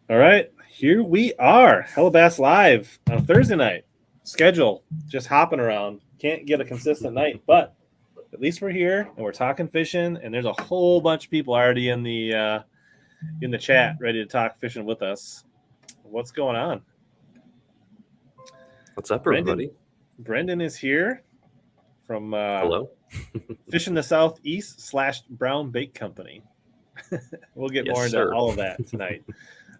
All right, here we are, HellaBass Live on Thursday night. Schedule just hopping around. Can't get a consistent night, but at least we're here and we're talking fishing. And there's a whole bunch of people already in the chat, ready to talk fishing with us. What's going on? What's up, everybody? Brendan is here from Hello. Fishing the Southeast / Brown Bait Company. We'll get more into all of that tonight.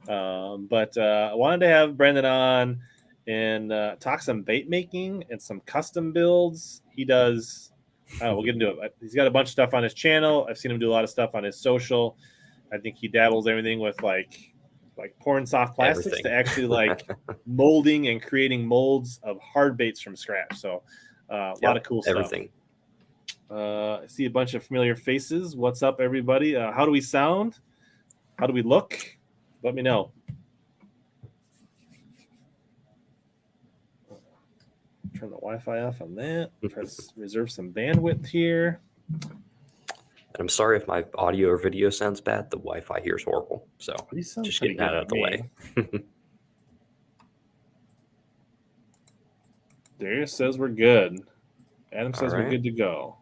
But I wanted to have Brendan on and talk some bait making and some custom builds. He does. We'll get into it. He's got a bunch of stuff on his channel. I've seen him do a lot of stuff on his social. I think he dabbles everything with like pouring soft plastics to actually like molding and creating molds of hard baits from scratch. So a lot of cool stuff. I see a bunch of familiar faces. What's up, everybody? How do we sound? How do we look? Let me know. Turn the Wi-Fi off on that. Try to reserve some bandwidth here. I'm sorry if my audio or video sounds bad. The Wi-Fi here is horrible. So just getting that out of the way. Darius says we're good. Adam says we're good to go.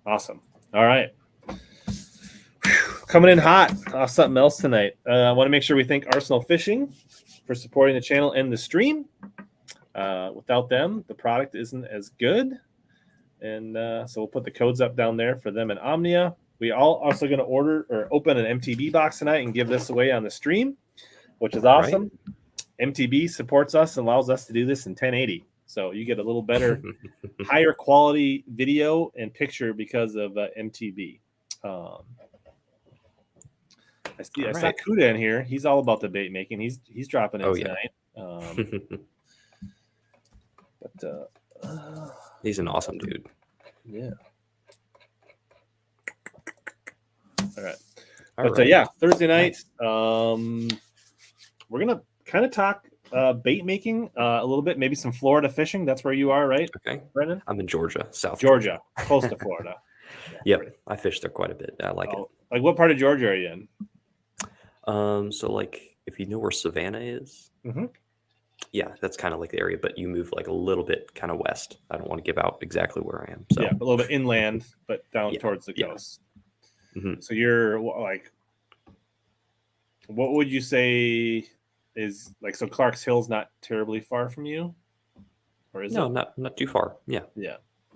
Awesome. All right. Coming in hot off something else tonight. I want to make sure we thank Arsenal Fishing for supporting the channel and the stream. Without them, the product isn't as good. And so we'll put the codes up down there for them and Omnia. We all also going to order or open an MTB box tonight and give this away on the stream, which is awesome. Right. MTB supports us and allows us to do this in 1080. So you get a little better, higher quality video and picture because of MTB. I saw Kuda in here. He's all about the bait making. He's dropping in tonight. He's an awesome dude. Yeah. All right. Thursday night. We're gonna kind of talk bait making a little bit, maybe some Florida fishing. That's where you are, right? Okay. Brendan? I'm in Georgia, South Georgia, close to Florida. Yep, I fish there quite a bit. I like it. Like, what part of Georgia are you in? So like, if you know where Savannah is, yeah, that's kind of like the area. But you move like a little bit kind of west. I don't want to give out exactly where I am. So yeah, a little bit inland, but down towards the coast. So you're like, what would you say is like? So Clark's Hill's not terribly far from you, or is it? No, not too far. Yeah.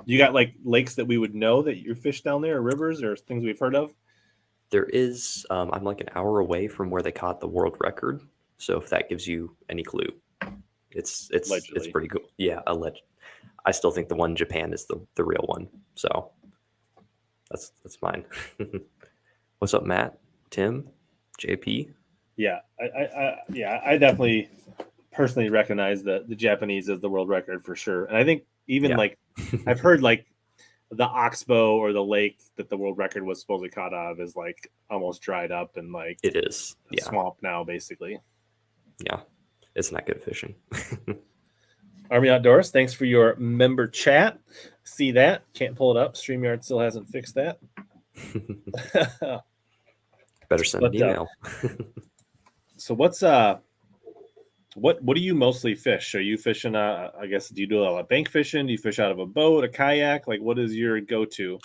You got like lakes that we would know that you fish down there, or rivers, or things we've heard of? There is. I'm like an hour away from where they caught the world record. So if that gives you any clue, it's pretty cool. Yeah, alleged. I still think the one in Japan is the real one. So that's mine. What's up, Matt? Tim? JP? Yeah, I definitely personally recognize the Japanese as the world record for sure. And I think even like I've heard like the oxbow or the lake that the world record was supposedly caught out of is like almost dried up and like it is a swamp now, basically. Yeah, it's not good fishing. Army Outdoors, thanks for your member chat. See that? Can't pull it up. StreamYard still hasn't fixed that. Better send an email. So what's what do you mostly fish? Are you fishing? I guess, do you do a lot of bank fishing? Do you fish out of a boat, a kayak? Like, what is your go-to?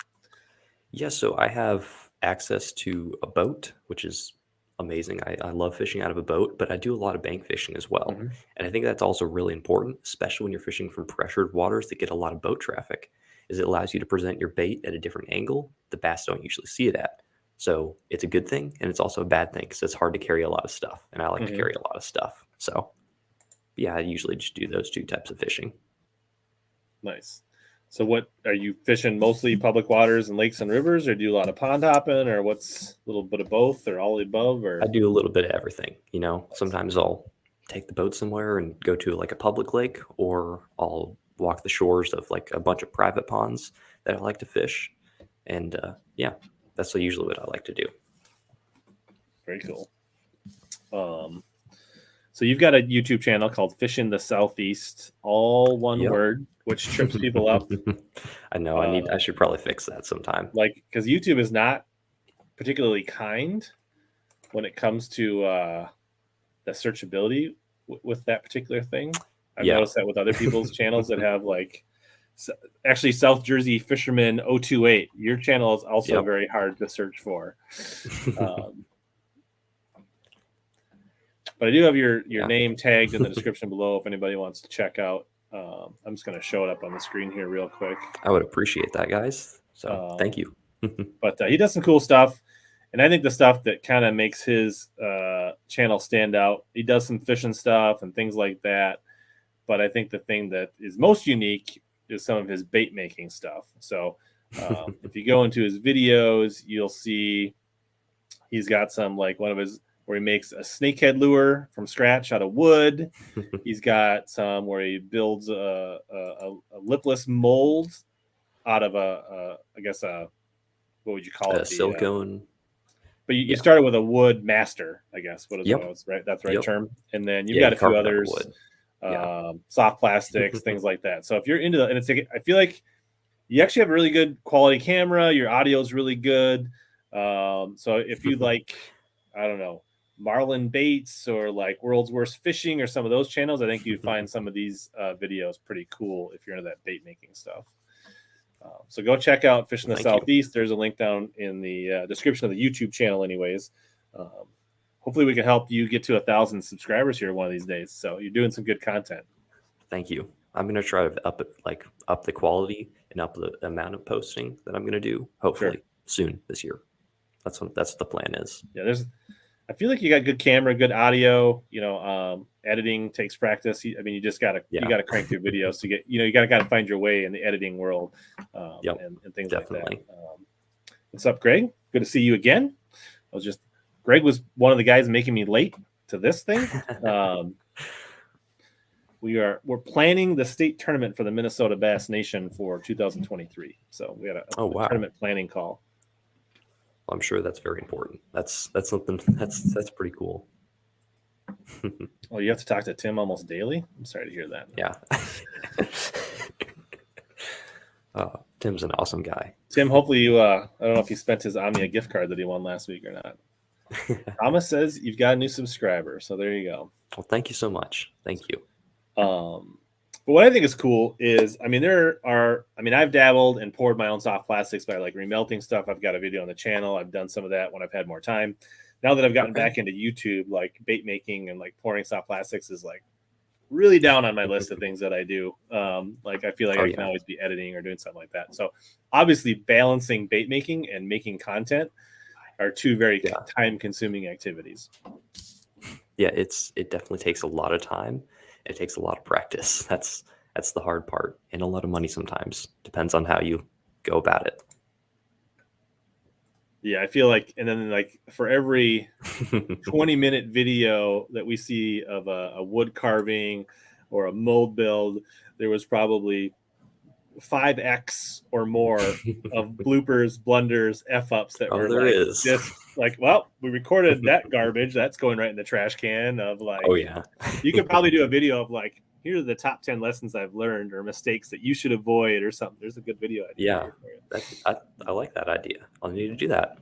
Yeah, so I have access to a boat, which is amazing. I love fishing out of a boat, but I do a lot of bank fishing as well. And I think that's also really important, especially when you're fishing from pressured waters that get a lot of boat traffic, is it allows you to present your bait at a different angle the bass don't usually see it at. So it's a good thing, and it's also a bad thing because it's hard to carry a lot of stuff, and I like to carry a lot of stuff. So yeah, I usually just do those two types of fishing. Nice. So what are you fishing? Mostly public waters and lakes and rivers, or do you do a lot of pond hopping, or what's a little bit of both, or all the above? Or I do a little bit of everything. Sometimes I'll take the boat somewhere and go to like a public lake, or I'll walk the shores of like a bunch of private ponds that I like to fish. And that's usually what I like to do. Very cool. So you've got a YouTube channel called Fishing the Southeast, all one word, which trips people up. I know. I should probably fix that sometime. Like, because YouTube is not particularly kind when it comes to the searchability with that particular thing. I've noticed that with other people's channels that have like, actually South Jersey Fisherman 028. Your channel is also very hard to search for. But I do have your name tagged in the description below if anybody wants to check out. I'm just going to show it up on the screen here real quick. I would appreciate that, guys. So thank you. But he does some cool stuff. And I think the stuff that kind of makes his channel stand out, he does some fishing stuff and things like that. But I think the thing that is most unique is some of his bait making stuff. So if you go into his videos, you'll see he's got some, like one of his, where he makes a snakehead lure from scratch out of wood. He's got some where he builds a lipless mold out of I guess what would you call it? Silicone. But you started with a wood master, I guess. What is right? That's the right term. And then you've got a few others, soft plastics, things like that. So if you're into and it's like, I feel like you actually have a really good quality camera. Your audio is really good. So if you like, I don't know, Marling Baits or like World's Worst Fishing or some of those channels, I think you'd find some of these videos pretty cool if you're into that bait making stuff. So go check out Fish in the Southeast. There's a link down in the description of the YouTube channel anyways. Hopefully we can help you get to 1,000 subscribers here one of these days. So you're doing some good content. Thank you. I'm going to try to up the quality and up the amount of posting that I'm going to do, hopefully soon this year. That's what the plan is. Yeah, I feel like you got good camera, good audio. You know, editing takes practice. I mean, you just gotta crank through videos to get. You know, you gotta find your way in the editing world, and things like that. What's up, Greg? Good to see you again. Greg was one of the guys making me late to this thing. We're planning the state tournament for the Minnesota Bass Nation for 2023. So we had a tournament planning call. I'm sure that's very important. That's something that's pretty cool. Oh, you have to talk to Tim almost daily? I'm sorry to hear that. Yeah. Tim's an awesome guy. Tim, hopefully you I don't know if he spent his Omnia gift card that he won last week or not. Thomas says you've got a new subscriber, so there you go. Well, thank you so much. Thank you. But what I think is cool is, I mean, I've dabbled and poured my own soft plastics by like remelting stuff. I've got a video on the channel. I've done some of that when I've had more time. Now that I've gotten back into YouTube, like bait making and like pouring soft plastics is like really down on my list of things that I do. Like I feel like I can always be editing or doing something like that. So obviously balancing bait making and making content are two very time-consuming activities. Yeah, it definitely takes a lot of time. It takes a lot of practice. That's the hard part, and a lot of money sometimes. Depends on how you go about it. Yeah, I feel like, and then like for every 20-minute video that we see of a wood carving or a mold build, there was probably 5x or more of bloopers, blunders, f-ups that were just like, well, we recorded that garbage. That's going right in the trash can of like, you could probably do a video of like, here are the top 10 lessons I've learned or mistakes that you should avoid or something. There's a good video idea. Yeah, I like that idea. I'll need to do that.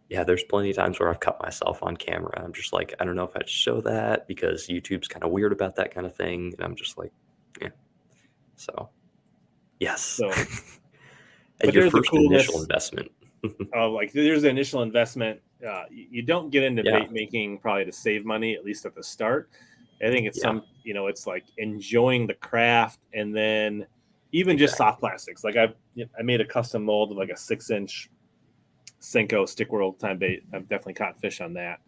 There's plenty of times where I've cut myself on camera. I'm just like, I don't know if I'd show that because YouTube's kind of weird about that kind of thing. And I'm just like, So, yes. So, and your first initial investment. Like there's the initial investment. You don't get into bait making probably to save money, at least at the start. I think it's it's like enjoying the craft, and then even just soft plastics. Like I made a custom mold of like a 6-inch Senko stick world time bait. I've definitely caught fish on that.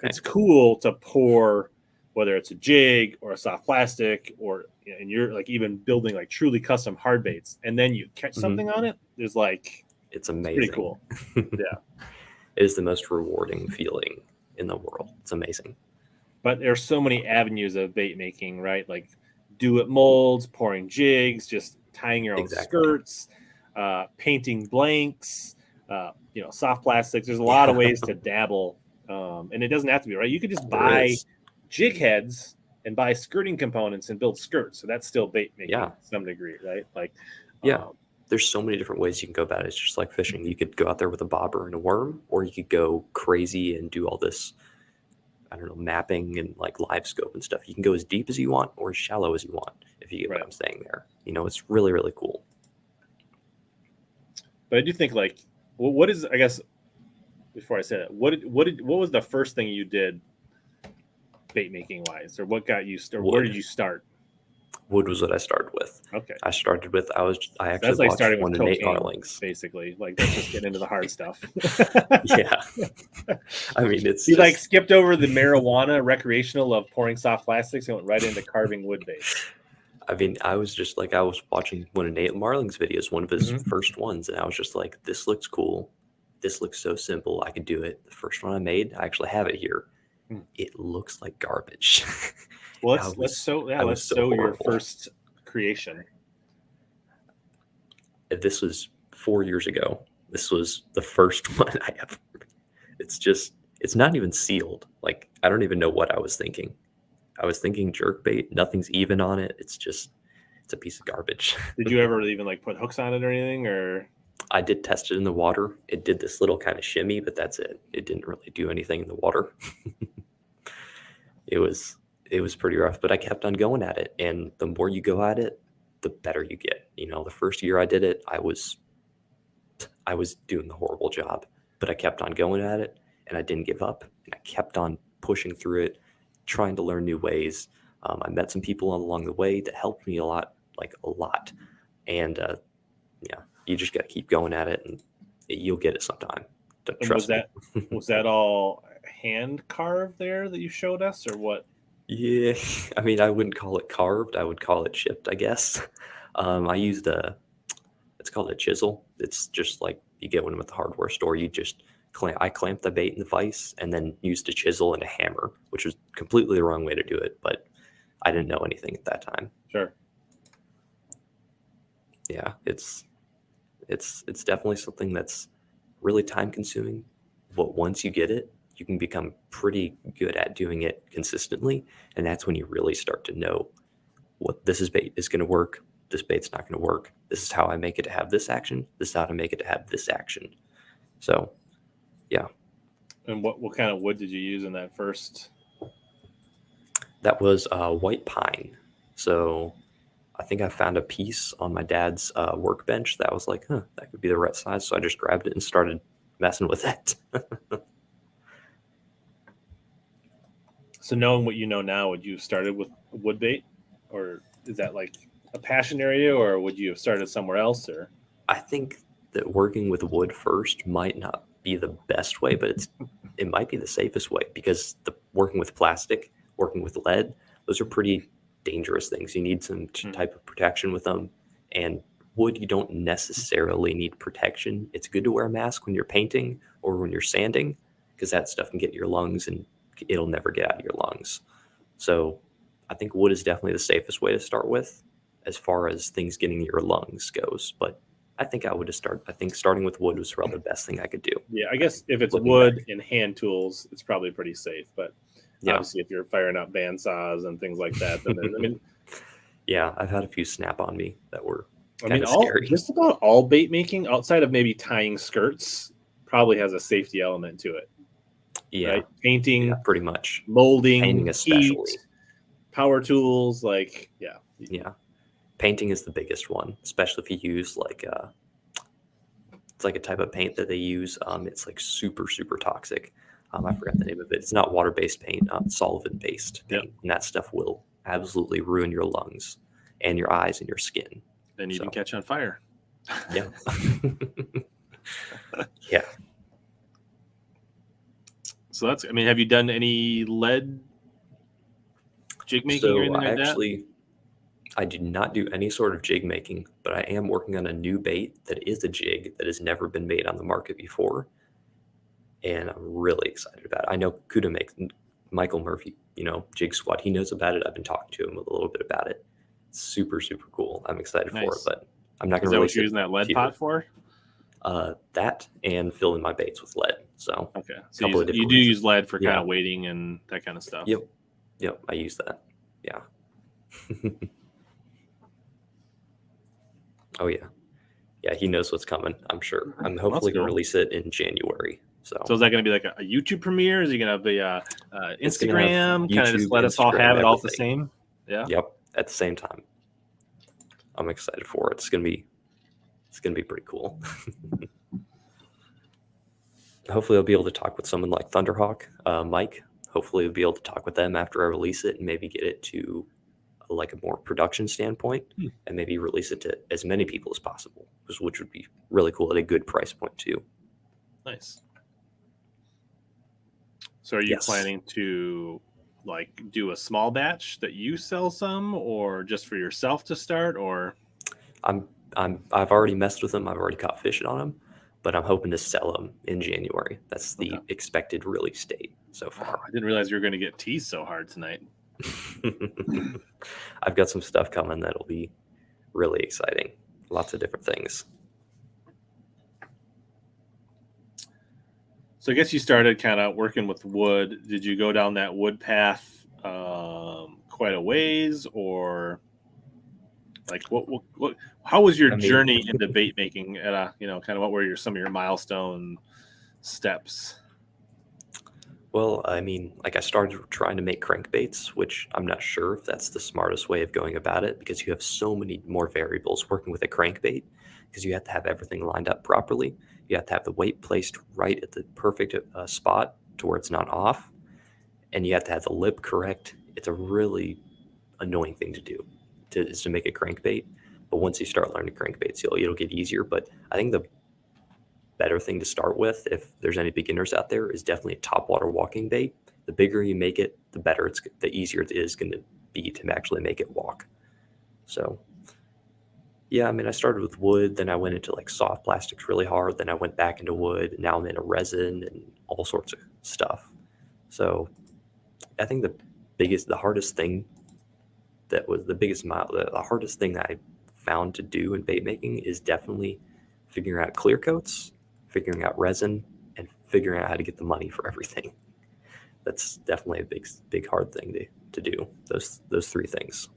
It's cool to pour, whether it's a jig or a soft plastic, and you're like even building like truly custom hard baits, and then you catch something on it. There's like, it's amazing. Pretty cool. Yeah. It is the most rewarding feeling in the world. It's amazing. But there's so many avenues of bait making, right? Like do-it molds, pouring jigs, just tying your own skirts, painting blanks, soft plastics. There's a lot of ways to dabble. And it doesn't have to be, right? You could just buy jig heads and buy skirting components and build skirts. So that's still bait making to some degree, right? Like, there's so many different ways you can go about it. It's just like fishing. You could go out there with a bobber and a worm, or you could go crazy and do all this, I don't know, mapping and like live scope and stuff. You can go as deep as you want or as shallow as you want, if you get what I'm saying there. You know, it's really, really cool. But I do think, like, what is, I guess, before I say that, what was the first thing you did bait making wise, or what got you, or where did you start? Wood was what I started with. Okay. I started with, I actually that's like watched starting one with to Nate cocaine, Marling's. Basically. Like, that's just getting into the hard stuff. Yeah. I mean, it's he like skipped over the marijuana recreational of pouring soft plastics and went right into carving wood baits. I mean, I was just like, I was watching one of Nate Marling's videos, one of his first ones, and I was just like, this looks cool. This looks so simple. I could do it. The first one I made, I actually have it here. It looks like garbage. Well, let's so your first creation. This was 4 years ago. This was the first one I ever. It's not even sealed. Like, I don't even know what I was thinking. I was thinking jerkbait. Nothing's even on it. It's a piece of garbage. Did you ever even like put hooks on it or anything? Or I did test it in the water. It did this little kind of shimmy, but that's it. It didn't really do anything in the water. It was pretty rough, but I kept on going at it. And the more you go at it, the better you get. You know, the first year I did it, I was doing a horrible job, but I kept on going at it and I didn't give up. And I kept on pushing through it, trying to learn new ways. I met some people along the way that helped me a lot. And yeah, you just got to keep going at it and you'll get it sometime. Trust me. Was that all hand carved there that you showed us, or what? Yeah, I mean, I wouldn't call it carved. I would call it chipped, I guess. I used it's called a chisel. It's just like you get one at the hardware store. You just I clamped the bait in the vise and then used a chisel and a hammer, which was completely the wrong way to do it, but I didn't know anything at that time. Sure. Yeah, it's definitely something that's really time consuming, but once you get it, you can become pretty good at doing it consistently. And that's when you really start to know what this bait is going to work. This bait's not going to work. This is how I make it to have this action. This is how to make it to have this action. So, yeah. And what kind of wood did you use in that first? That was white pine. So I think I found a piece on my dad's workbench that was like, that could be the right size. So I just grabbed it and started messing with it. So knowing what you know now, would you have started with wood bait, or is that like a passion area, or would you have started somewhere else? Or I think that working with wood first might not be the best way, but it might be the safest way, because working with plastic, working with lead, those are pretty dangerous things. You need some type of protection with them. And wood, you don't necessarily need protection. It's good to wear a mask when you're painting or when you're sanding, because that stuff can get in your lungs and it'll never get out of your lungs. So I think wood is definitely the safest way to start with as far as things getting in your lungs goes. But I think starting with wood was probably the best thing I could do. Yeah, I guess if it's wood and hand tools, it's probably pretty safe. But obviously, if you're firing up bandsaws and things like that, then I mean, yeah, I've had a few snap on me that were kind of scary. Just about all bait making, outside of maybe tying skirts, probably has a safety element to it. Yeah, right? Painting, pretty much. Molding, painting especially. Heat, power tools, yeah. Painting is the biggest one, especially if you use it's like a type of paint that they use. It's like super, super toxic. I forgot the name of it. It's not water-based paint, solvent-based paint. And that stuff will absolutely ruin your lungs and your eyes and your skin. And even catch on fire. Yeah. Yeah. So have you done any lead jig making or anything like that? I do not do any sort of jig making, but I am working on a new bait that is a jig that has never been made on the market before. And I'm really excited about it. I know Kuda makes Michael Murphy, Jig Squad. He knows about it. I've been talking to him a little bit about it. It's super, super cool. I'm excited for it, but I'm not going to release it. Is that what you're using that lead pot for? That and filling my baits with lead. So okay, so you do use lead for kind of weighting and that kind of stuff. Yep, I use that. Yeah. Oh yeah. Yeah, he knows what's coming, I'm sure. I'm hopefully going to release it in January. So is that going to be like a YouTube premiere? Is he going to be Instagram? Kind of just let Instagram, us all have it everything. all at the same? Yeah. Yep, at the same time. I'm excited for it. It's going to be pretty cool. Hopefully I'll be able to talk with someone like Thunderhawk, Mike. Hopefully we'll be able to talk with them after I release it and maybe get it to like a more production standpoint and maybe release it to as many people as possible, which would be really cool at a good price point too. Nice. So are you planning to like do a small batch that you sell some, or just for yourself to start? Or I've already messed with them. I've already caught fish on them, but I'm hoping to sell them in January. That's the expected release date so far. I didn't realize you were going to get teased so hard tonight. I've got some stuff coming that'll be really exciting. Lots of different things. So I guess you started kind of working with wood. Did you go down that wood path quite a ways, or like what how was your journey into bait making at a, kind of what were some of your milestone steps? Well, I mean, like I started trying to make crankbaits, which I'm not sure if that's the smartest way of going about it because you have so many more variables working with a crankbait because you have to have everything lined up properly. You have to have the weight placed right at the perfect spot to where it's not off. And you have to have the lip correct. It's a really annoying thing to do is to make a crankbait. But once you start learning crankbaits, it'll get easier. But I think the better thing to start with, if there's any beginners out there, is definitely a topwater walking bait. The bigger you make it, the easier it is going to be to actually make it walk. So yeah, I mean, I started with wood, then I went into like soft plastics really hard, then I went back into wood, and now I'm into resin and all sorts of stuff. So I think the hardest thing that I found to do in bait making is definitely figuring out clear coats, figuring out resin, and figuring out how to get the money for everything. That's definitely a big hard thing to do, those three things.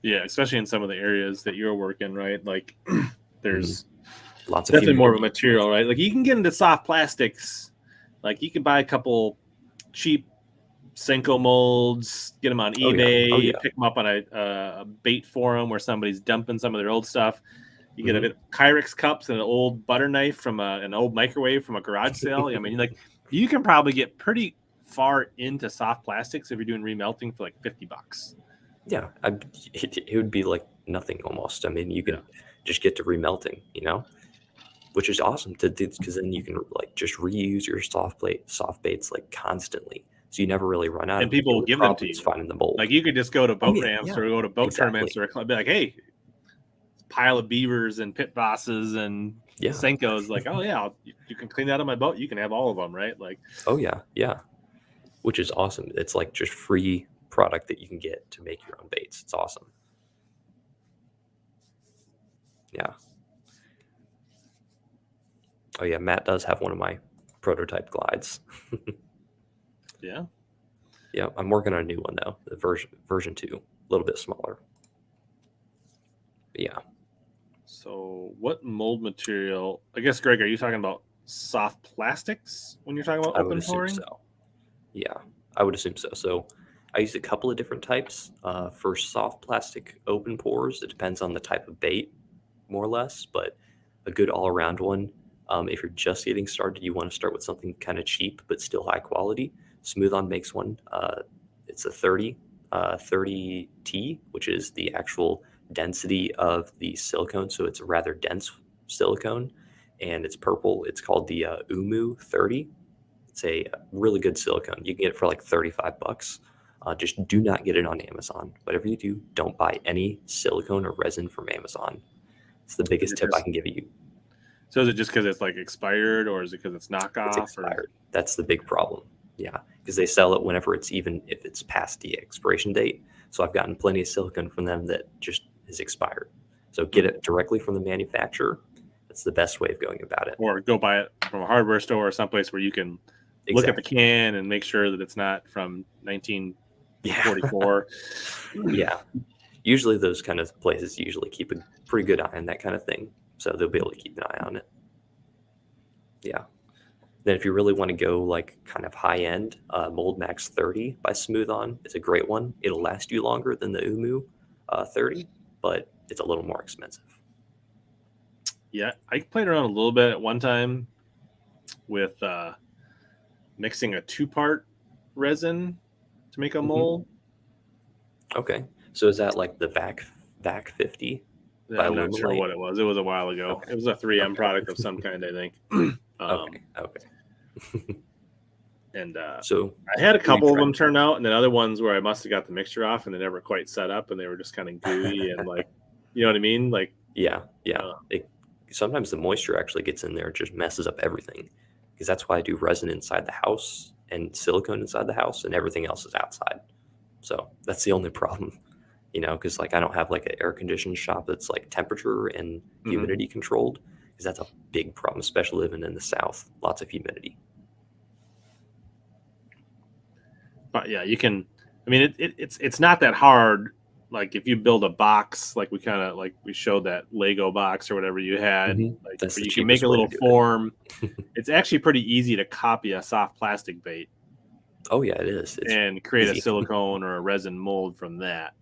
Yeah, especially in some of the areas that you're working, right? Like there's lots of definitely more of a material, right? Like you can get into soft plastics. Like you can buy a couple cheap Senko molds, get them on eBay, pick them up on a bait forum where somebody's dumping some of their old stuff. You get a bit of Pyrex cups and an old butter knife from an old microwave from a garage sale. I mean, like you can probably get pretty far into soft plastics if you're doing remelting for like $50. Yeah, it would be like nothing almost. I mean, you can just get to remelting, which is awesome to do because then you can like just reuse your soft baits like constantly, so you never really run out. And people will give them to you. Finding the mold. Like you could just go to boat ramps or go to boat tournaments or be like, hey, pile of beavers and pit bosses and Senkos. Like, oh yeah, you can clean that on my boat. You can have all of them, right? Like, oh yeah, which is awesome. It's like just free product that you can get to make your own baits. It's awesome. Yeah. Oh yeah, Matt does have one of my prototype glides. Yeah. Yeah, I'm working on a new one though, the version 2, a little bit smaller. But yeah. So what mold material? I guess, Greg, are you talking about soft plastics when you're talking about open pouring? So. Yeah, I would assume so. So I used a couple of different types. For soft plastic open pours, it depends on the type of bait, more or less, but a good all-around one. If you're just getting started, you want to start with something kind of cheap but still high quality. Smooth On makes one. It's a 30T, which is the actual density of the silicone. So it's a rather dense silicone, and it's purple. It's called the Umu 30. It's a really good silicone. You can get it for like $35. Just do not get it on Amazon. Whatever you do, don't buy any silicone or resin from Amazon. It's the biggest tip I can give you. So is it just because it's like expired, or is it because it's knockoff? It's expired. That's the big problem. Yeah, because they sell it whenever if it's past the expiration date. So I've gotten plenty of silicone from them that just is expired. So get it directly from the manufacturer. That's the best way of going about it. Or go buy it from a hardware store or someplace where you can look at the can and make sure that it's not from 1944. Yeah. Usually those kind of places usually keep a pretty good eye on that kind of thing. So they'll be able to keep an eye on it. Yeah. Then if you really want to go like kind of high end, Mold Max 30 by Smooth On is a great one. It'll last you longer than the Umu 30, but it's a little more expensive. Yeah, I played around a little bit at one time with mixing a 2-part resin to make a mold. Okay, so is that like the VAC 50? Yeah, I'm not sure what it was. It was a while ago. Okay. It was a 3M product of some kind, I think. Okay. And so I had a couple of them turn out, and then other ones where I must have got the mixture off and they never quite set up, and they were just kind of gooey and like, you know what I mean? Like, yeah. Sometimes the moisture actually gets in there and just messes up everything, because that's why I do resin inside the house and silicone inside the house, and everything else is outside. So that's the only problem, because like I don't have like an air conditioned shop that's like temperature and humidity controlled, because that's a big problem, especially living in the South. Lots of humidity. But yeah, you can. I mean, it's not that hard. Like if you build a box, like we showed that Lego box or whatever you had, like you can make a little form. It's actually pretty easy to copy a soft plastic bait. Oh yeah, it is. And create a silicone or a resin mold from that.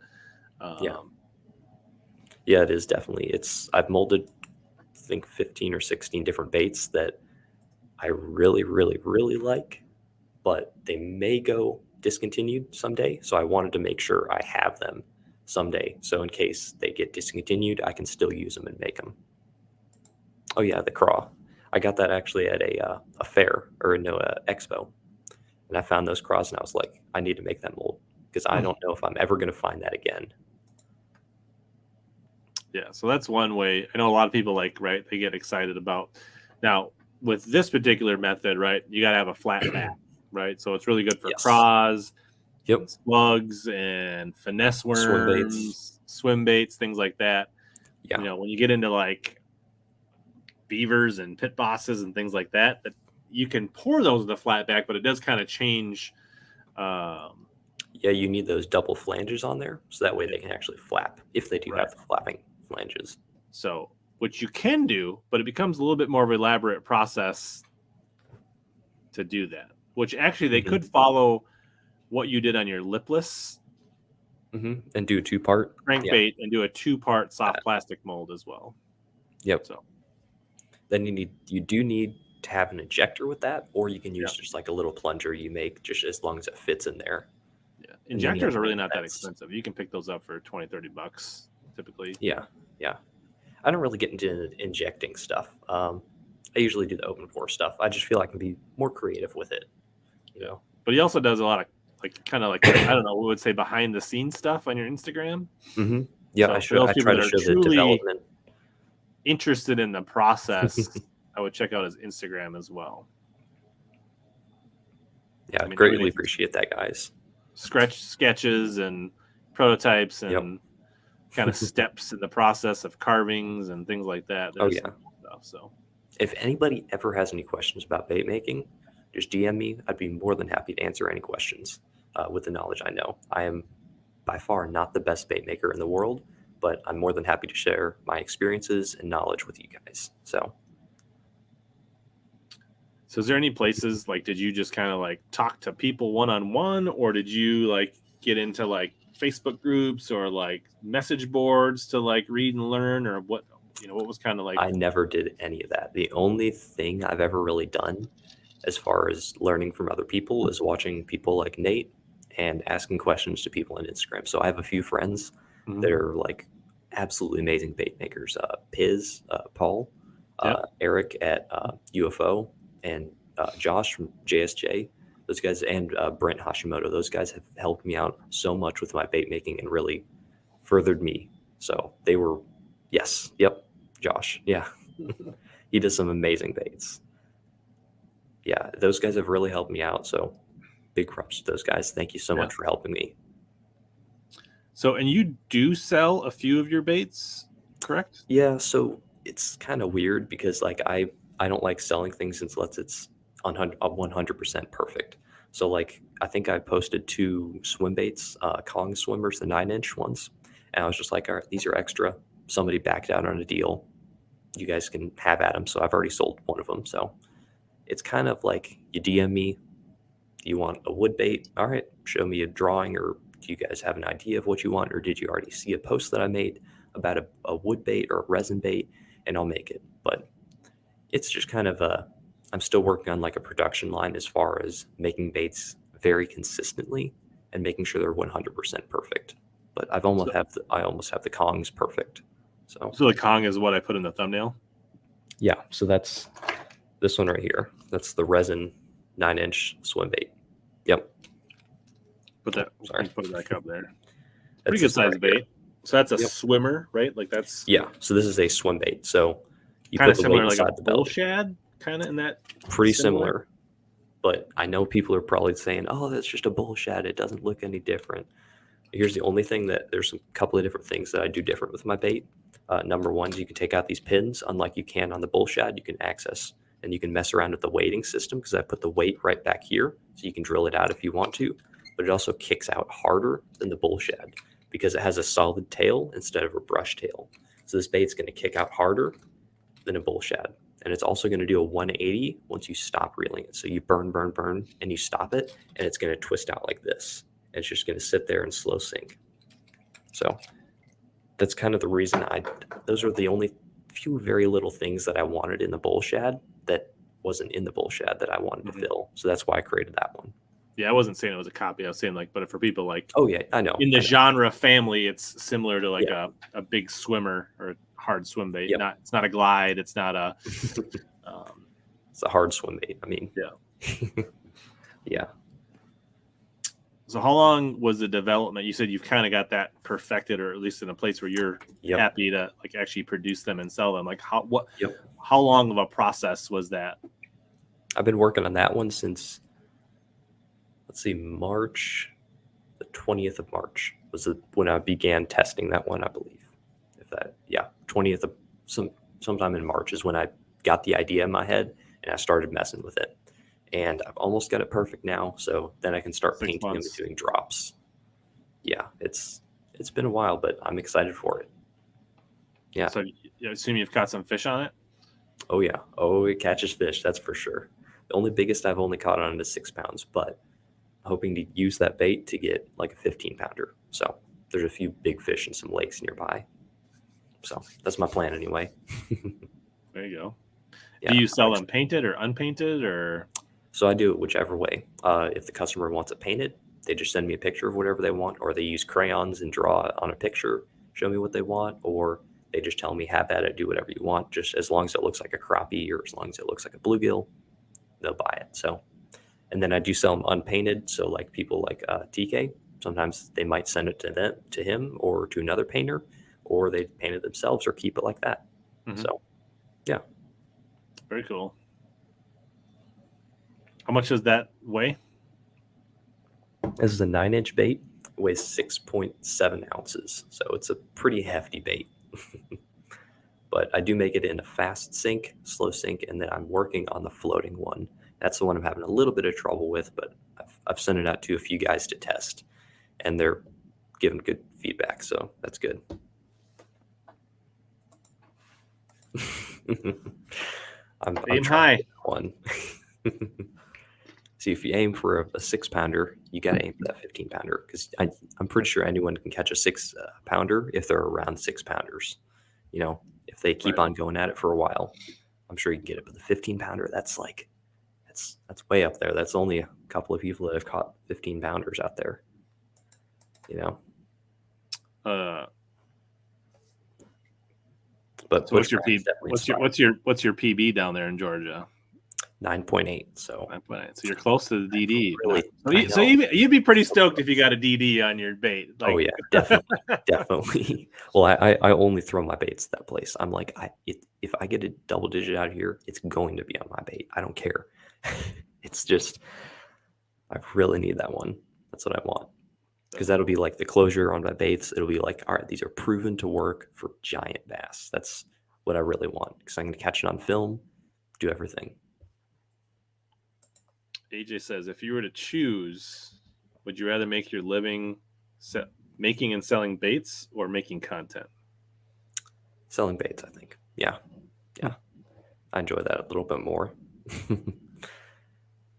Yeah, it is definitely. I've molded, I think 15 or 16 different baits that I really, really, really like, but they may go discontinued someday. So I wanted to make sure I have them someday. So in case they get discontinued, I can still use them and make them. Oh yeah, the craw. I got that actually at a fair or expo, and I found those craws and I was like, I need to make that mold, because I don't know if I'm ever going to find that again. Yeah, so that's one way. I know a lot of people they get excited about. Now, with this particular method, right, you got to have a flat back, right? So it's really good for craws, slugs, and finesse worms, swim baits, things like that. Yeah. When you get into like beavers and pit bosses and things like that you can pour those with a flat back, but it does kind of change. Yeah, you need those double flanges on there, so that way they can actually flap if they do have the flapping flanges. So, which you can do, but it becomes a little bit more of an elaborate process to do that. Which actually they could follow what you did on your lipless, and do a 2-part crankbait, and do a 2-part soft plastic mold as well. Yep. So then you do need to have an ejector with that, or you can use just like a little plunger you make, just as long as it fits in there. Yeah, injectors are really not that expensive. You can pick those up for $20-$30 typically. Yeah. I don't really get into injecting stuff. I usually do the open pour stuff. I just feel I can be more creative with it, But he also does a lot of I don't know, we would say behind the scenes stuff on your Instagram. Yeah, so I try to show the development. Interested in the process, I would check out his Instagram as well. Yeah, I greatly appreciate that, guys. Sketches and prototypes and kind of steps in the process of carvings and things like that. There's stuff, so if anybody ever has any questions about bait making, just DM me. I'd be more than happy to answer any questions with the knowledge I know. I am by far not the best bait maker in the world, but I'm more than happy to share my experiences and knowledge with you guys. So is there any places did you just kind of talk to people one-on-one, or did you get into Facebook groups or message boards to read and learn, or what was kind of I never did any of that. The only thing I've ever really done as far as learning from other people is watching people like Nate and asking questions to people on Instagram. So I have a few friends that are absolutely amazing bait makers. Piz, Paul, Eric at UFO, and Josh from JSJ. Those guys, and Brent Hashimoto. Those guys have helped me out so much with my bait making and really furthered me. So they were, Josh. Yeah. He does some amazing baits. Yeah, those guys have really helped me out. So big props to those guys. Thank you so much for helping me. So, and you do sell a few of your baits, correct? Yeah, so it's kind of weird because I don't like selling things unless it's 100% perfect. So I think I posted 2 swim baits, Kong Swimmers, the 9-inch ones, And I was just like, all right, these are extra. Somebody backed out on a deal. You guys can have at them. So I've already sold one of them. So it's kind of like you DM me, you want a wood bait? All right, show me a drawing, or do you guys have an idea of what you want? Or did you already see a post that I made about a wood bait or a resin bait? And I'll make it. But it's just kind of I'm still working on like a production line as far as making baits very consistently and making sure they're 100% perfect. But I almost have the Kongs perfect. So the Kong is what I put in the thumbnail. Yeah, so that's this one right here. That's the resin 9-inch swim bait. Yep. Put that. Sorry. Put it back up there. That's pretty good size bait. Here. So that's a swimmer, right? Like that's. Yeah. So this is a swim bait. So you kind of similar, like a bull shad, kind of in that. Pretty similar. But I know people are probably saying, "Oh, that's just a bull shad. It doesn't look any different." Here's the only thing that there's a couple of different things that I do different with my bait. Number one is you can take out these pins, unlike you can on the bull shad. You can access and you can mess around with the weighting system because I put the weight right back here, so you can drill it out if you want to. But it also kicks out harder than the bull shad because it has a solid tail instead of a brush tail. So this bait's going to kick out harder than a bull shad. And it's also going to do a 180 once you stop reeling it. So you burn, and you stop it, and it's going to twist out like this. And it's just going to sit there and slow sink. So that's kind of the reason those are the only few very little things that I wanted in the bull shad that wasn't in the bull shad that I wanted to fill. So that's why I created that one. Yeah, I wasn't saying it was a copy. I was saying but for people like, oh yeah, I know. In the genre family, it's similar to like a big swimmer or a hard swim bait. Yep. It's not a glide. It's not a. It's a hard swim bait. I mean, yeah, yeah. So how long was the development? You said you've kind of got that perfected, or at least in a place where you're happy to like actually produce them and sell them. Like how long of a process was that? I've been working on that one since, let's see, March, the 20th of March was when I began testing that one, I believe. 20th of sometime in March is when I got the idea in my head and I started messing with it. And I've almost got it perfect now, so then I can start painting them and doing drops. Yeah, it's been a while, but I'm excited for it. Yeah. So I assume you've caught some fish on it? Oh yeah. Oh, it catches fish, that's for sure. The only biggest I've only caught on it is 6 pounds, but I'm hoping to use that bait to get like a 15-pounder. So there's a few big fish in some lakes nearby. So that's my plan anyway. There you go. Yeah, do you sell them painted or unpainted or? So I do it whichever way. If the customer wants it painted, they just send me a picture of whatever they want, or they use crayons and draw on a picture, show me what they want, or they just tell me, have at it, do whatever you want, just as long as it looks like a crappie or as long as it looks like a bluegill, they'll buy it. So, and then I do sell them unpainted. So like people like TK, sometimes they might send it to him or to another painter, or they paint it themselves or keep it like that. Mm-hmm. So, yeah. Very cool. How much does that weigh? This is a 9-inch bait. It weighs 6.7 ounces. So it's a pretty hefty bait. But I do make it in a fast sink, slow sink, and then I'm working on the floating one. That's the one I'm having a little bit of trouble with, but I've sent it out to a few guys to test, and they're giving good feedback, so that's good. I'm high. One. See, if you aim for a 6-pounder, you got to aim for that 15-pounder because I'm pretty sure anyone can catch a 6-pounder if they're around 6 pounders. You know, if they keep on going at it for a while, I'm sure you can get it. But the 15-pounder, that's way up there. That's only a couple of people that have caught 15-pounders out there. You know. But so what's your PB down there in Georgia? 9.8. So 9.8. So you're close to the DD. Really, so you'd be pretty stoked if you got a DD on your bait. Like, oh yeah, definitely. Well, I only throw my baits that place. I'm like, if I get a double digit out of here, it's going to be on my bait. I don't care. It's just, I really need that one. That's what I want. Because that'll be like the closure on my baits. It'll be like, all right, these are proven to work for giant bass. That's what I really want. Because I'm going to catch it on film, do everything. AJ says, if you were to choose, would you rather make your living making and selling baits or making content? Selling baits, I think. Yeah. I enjoy that a little bit more.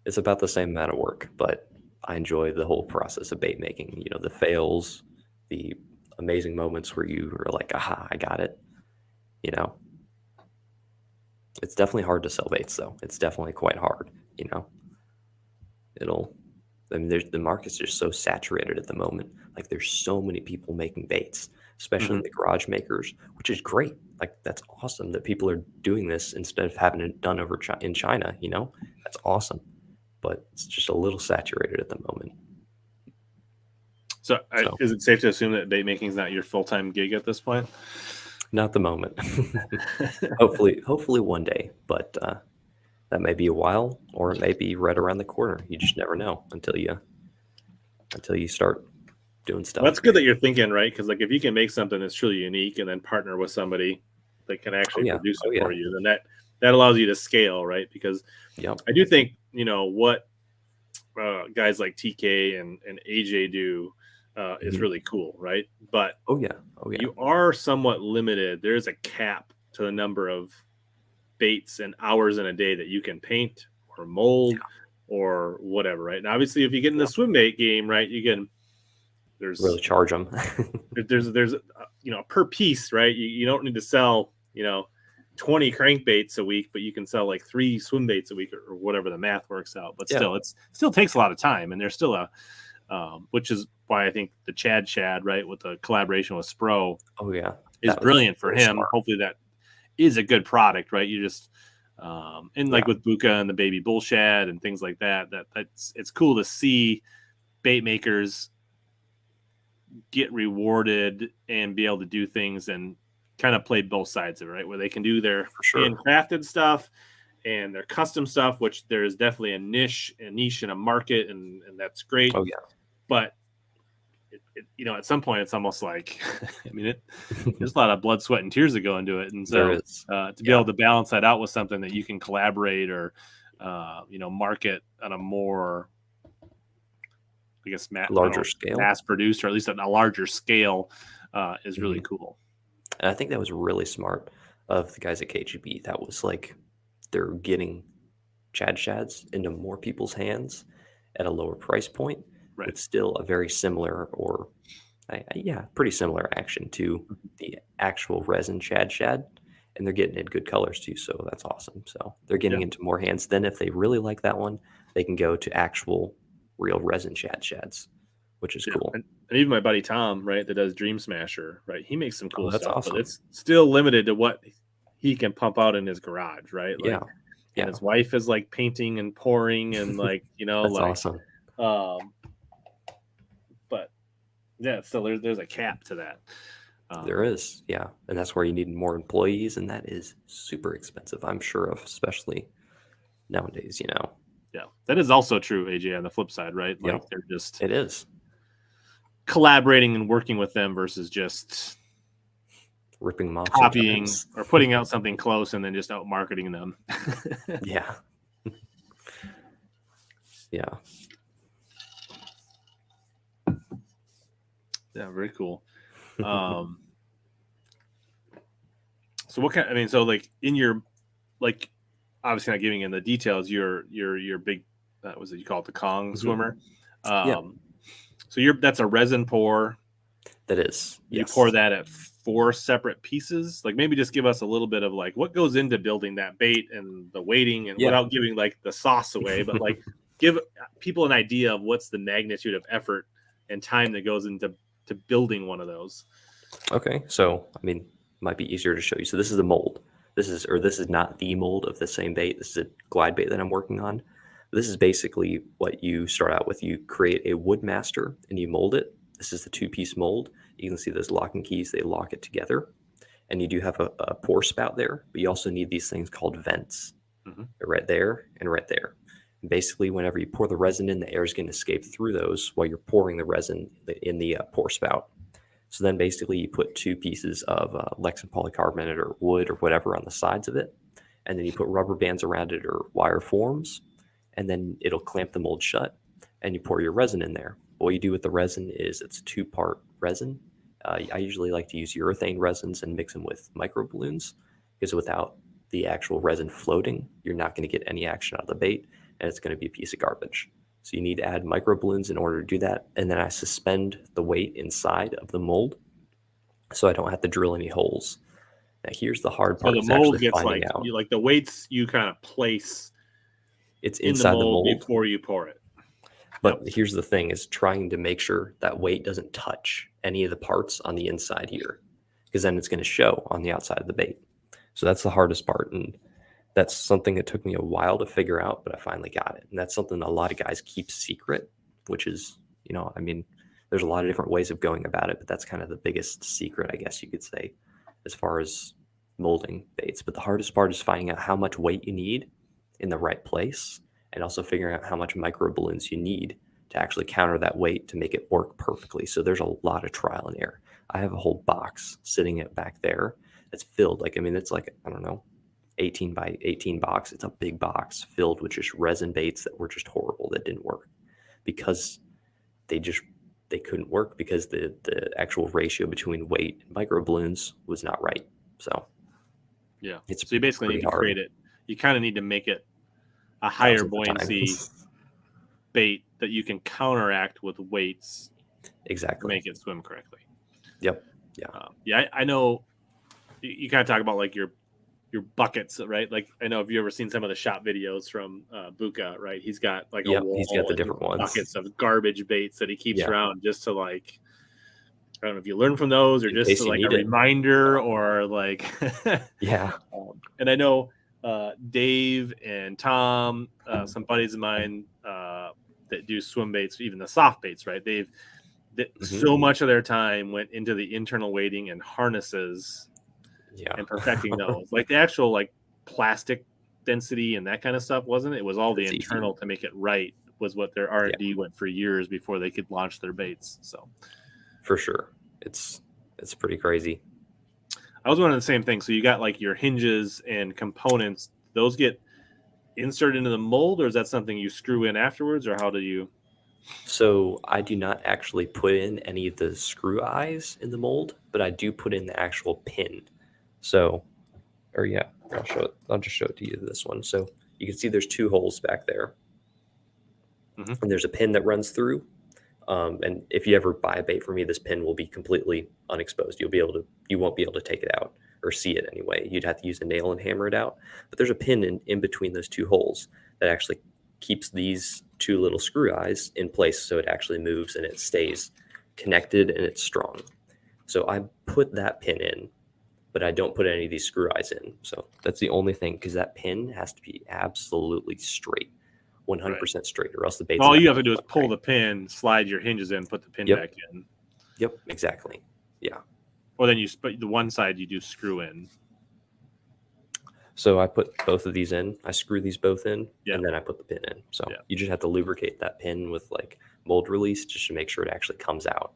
It's about the same amount of work, but I enjoy the whole process of bait making. The fails, the amazing moments where you are like, aha, I got it. It's definitely hard to sell baits, though. It's definitely quite hard. The market's just so saturated at the moment. Like, there's so many people making baits, especially the garage makers, which is great. Like, that's awesome that people are doing this instead of having it done over in China. That's awesome. But it's just a little saturated at the moment. So is it safe to assume that bait making is not your full-time gig at this point? Not at the moment. Hopefully one day, but that may be a while, or it may be right around the corner. You just never know until you start doing stuff. Well, that's good that you're thinking, right? Because if you can make something that's truly unique and then partner with somebody that can actually produce it for you, then that allows you to scale, right? Because I do think what guys like TK and AJ do is really cool, right? But you are somewhat limited. There's a cap to the number of baits and hours in a day that you can paint or mold or whatever, right? And obviously, if you get in the swim bait game, right, you can really charge them. there's per piece, right? You don't need to sell 20 crankbaits a week, but you can sell like 3 swim baits a week or whatever the math works out. But still, it still takes a lot of time, and there's still which is why I think the Chad Shad, right, with the collaboration with Spro, is brilliant for him. Smart. Hopefully that is a good product, right? You just with Buka and the baby bull shad and things like it's cool to see bait makers get rewarded and be able to do things and kind of play both sides of it, right? Where they can do their handcrafted stuff and their custom stuff, which there's definitely a niche and a market, and that's great. But at some point it's almost like, there's a lot of blood, sweat, and tears that go into it. And so to be able to balance that out with something that you can collaborate or, market on a more, I guess, larger scale, mass produced, or at least on a larger scale, is really cool. And I think that was really smart of the guys at KGB. That was like, they're getting Chad Shads into more people's hands at a lower price point, but still a very similar or pretty similar action to the actual resin Chad Shad. And they're getting in good colors too. So that's awesome. So they're getting into more hands. Then if they really like that one, they can go to actual real resin Chad Shads, which is cool. And even my buddy Tom, right, that does Dream Smasher, right, he makes some cool stuff, awesome. But it's still limited to what he can pump out in his garage, right? And his wife is like painting and pouring and that's awesome. But still there's a cap to that. There is, and that's where you need more employees, and that is super expensive, I'm sure of, especially nowadays. Yeah, that is also true, AJ, on the flip side, right? They're just it is collaborating and working with them versus just ripping them off, copying or putting out something close and then just out marketing them. Yeah. Yeah, very cool. So what kind? So in your obviously not giving in the details. Your big was it you call it the Kong swimmer? So that's a resin pour. That is. You pour that at 4 separate pieces. Maybe just give us a little bit of what goes into building that bait and the weighting, and without giving the sauce away, but give people an idea of what's the magnitude of effort and time that goes into building one of those. Okay, so might be easier to show you. So this is the mold. This is not the mold of the same bait. This is a glide bait that I'm working on. This is basically what you start out with. You create a wood master and you mold it. This is the 2-piece mold. You can see those locking keys, they lock it together. And you do have a pour spout there, but you also need these things called vents. Right there and right there. And basically, whenever you pour the resin in, the air is going to escape through those while you're pouring the resin in the pour spout. So then basically you put 2 pieces of Lexan polycarbonate or wood or whatever on the sides of it. And then you put rubber bands around it or wire forms. And then it'll clamp the mold shut. And you pour your resin in there. What you do with the resin is it's a 2-part resin. I usually like to use urethane resins and mix them with microballoons, because without the actual resin floating, you're not going to get any action out of the bait, and it's going to be a piece of garbage. So you need to add microballoons in order to do that. And then I suspend the weight inside of the mold so I don't have to drill any holes. Now here's the hard part. So the is mold actually gets finding out. like the weights you kind of place It's in inside the mold the mold before you pour it. But here's the thing, is trying to make sure that weight doesn't touch any of the parts on the inside here, because then it's going to show on the outside of the bait. So that's the hardest part. And that's something that took me a while to figure out, but I finally got it. And that's something a lot of guys keep secret, which is, I mean, there's a lot of different ways of going about it, but that's kind of the biggest secret, I guess you could say, as far as molding baits. But the hardest part is finding out how much weight you need in the right place, and also figuring out how much micro balloons you need to actually counter that weight to make it work perfectly. So there's a lot of trial and error. I have a whole box sitting back there that's filled. It's like, I don't know, 18 by 18 box. It's a big box filled with just resin baits that were just horrible, that didn't work because they couldn't work, because the actual ratio between weight and micro balloons was not right. So yeah, so you basically need to create it. You kind of need to make it a higher buoyancy bait that you can counteract with weights. Exactly. To make it swim correctly. Yep. Yeah. I know you kind of talk about like your buckets, right? Like, I know, have you ever seen some of the shop videos from Buka, right? He's got like a wall, he's got the different ones, buckets of garbage baits that he keeps around, just to like, I don't know if you learn from those, or just to like a reminder, or like, and I know Dave and Tom, some buddies of mine that do swim baits, even the soft baits, right? So much of their time went into the internal weighting and harnesses, and perfecting those. Like the actual like plastic density and that kind of stuff wasn't it? It was all the internal to make it right, was what their R&D went for years before they could launch their baits. So for sure, it's pretty crazy. I was wondering the same thing. So you got like your hinges and components, those get inserted into the mold, or is that something you screw in afterwards, or how do you? So I do not actually put in any of the screw eyes in the mold, but I do put in the actual pin. So, I'll just show it to you, this one. So you can see there's two holes back there, and there's a pin that runs through. And if you ever buy a bait from me, this pin will be completely unexposed. You won't be able to take it out or see it anyway. You'd have to use a nail and hammer it out. But there's a pin in between those two holes that actually keeps these two little screw eyes in place, so it actually moves and it stays connected and it's strong. So I put that pin in, but I don't put any of these screw eyes in. So that's the only thing, because that pin has to be absolutely straight, 100% straight, or else the bait's all you have to do is pull the pin, slide your hinges in, put the pin back in. Yep, exactly. Yeah. Or then the one side you do screw in. So I put both of these in. I screw these both in, and then I put the pin in. So you just have to lubricate that pin with like mold release, just to make sure it actually comes out.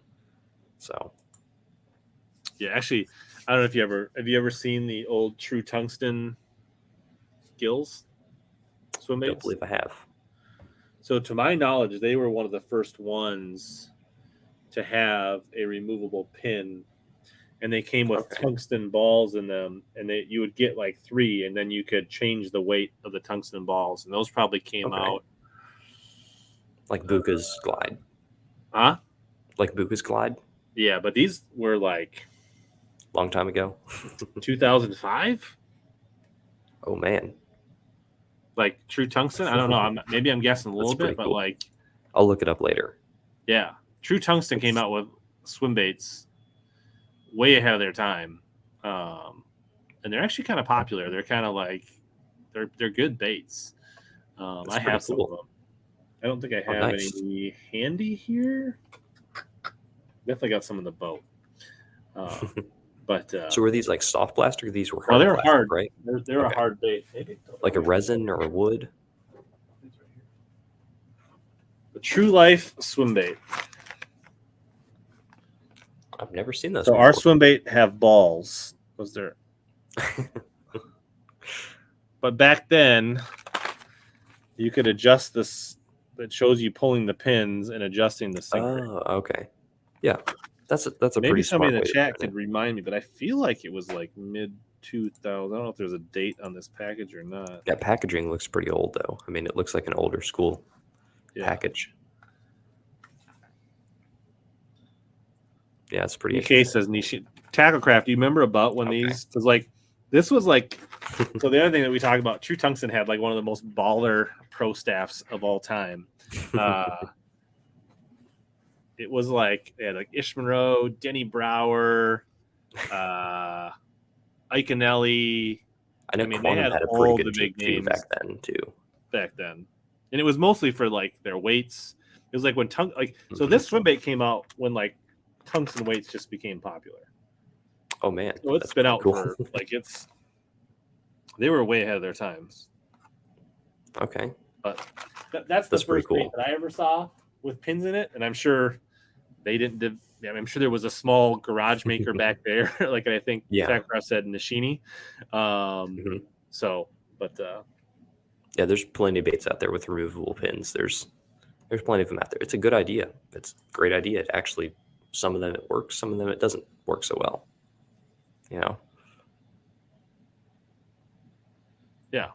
So yeah, actually, I don't know if you ever seen the old True Tungsten gills swim baits? I don't believe I have. So to my knowledge, they were one of the first ones to have a removable pin, and they came with tungsten balls in them, and you would get like 3, and then you could change the weight of the tungsten balls, and those probably came out like Buka's Glide. Huh? Like Buka's Glide? Yeah, but these were like long time ago. 2005? Oh man. Like True Tungsten? I don't know. Maybe I'm guessing a little bit, but like, I'll look it up later. Yeah, True Tungsten came out with swim baits way ahead of their time, and they're actually kind of popular. They're kind of like they're good baits. I have some of them. I don't think I have any handy here. Definitely got some in the boat. But so were these like soft plastic? Or these were hard? They were hard, right? They were a hard bait. Maybe like a resin or a wood. The True Life swim bait. I've never seen those. So before. Our swim bait have balls. Was there? But back then, you could adjust this. It shows you pulling the pins and adjusting the sinker. Oh, okay. Yeah. That's a Maybe pretty somebody smart in way the to chat print could remind me, but I feel like it was like mid-2000s. I don't know if there's a date on this package or not. That packaging looks pretty old, though. I mean, it looks like an older school package. Yeah, it's pretty DK says Tacklecraft. Do you remember about when these? Because like this was like. So the other thing that we talked about, True Tungsten had like one of the most baller pro staffs of all time. It was like they had like Ish Monroe, Denny Brower, Iconelli. I know they had a pretty all good the big team names back then too. And it was mostly for like their weights. It was like when so this swim bait came out when like tungsten weights just became popular. Oh man, so it's been out for like they were way ahead of their times. Okay, but that's the first bait that I ever saw with pins in it, and I'm sure they didn't. I'm sure there was a small garage maker back there, like I think Tacklecraft said, Nishini. So, but yeah, there's plenty of baits out there with removable pins. There's plenty of them out there. It's a good idea. It's a great idea. It actually, some of them it works, some of them it doesn't work so well. You know. Yeah,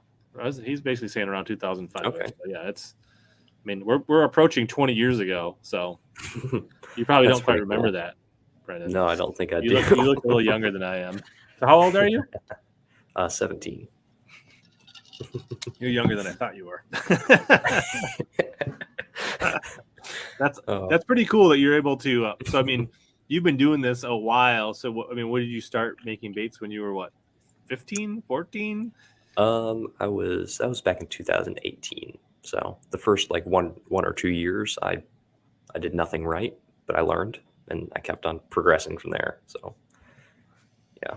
he's basically saying around 2005. Okay. So yeah, it's. I mean, we're approaching 20 years ago, so you probably don't quite remember that, Brendan. No, I don't think I do. You look a little younger than I am. So how old are you? 17. You're younger than I thought you were. That's pretty cool that you're able to. So I mean, you've been doing this a while. So what did you start making baits when you were what, 15, 14? That was back in 2018. So the first like one or 2 years, I did nothing right, but I learned and I kept on progressing from there. So yeah.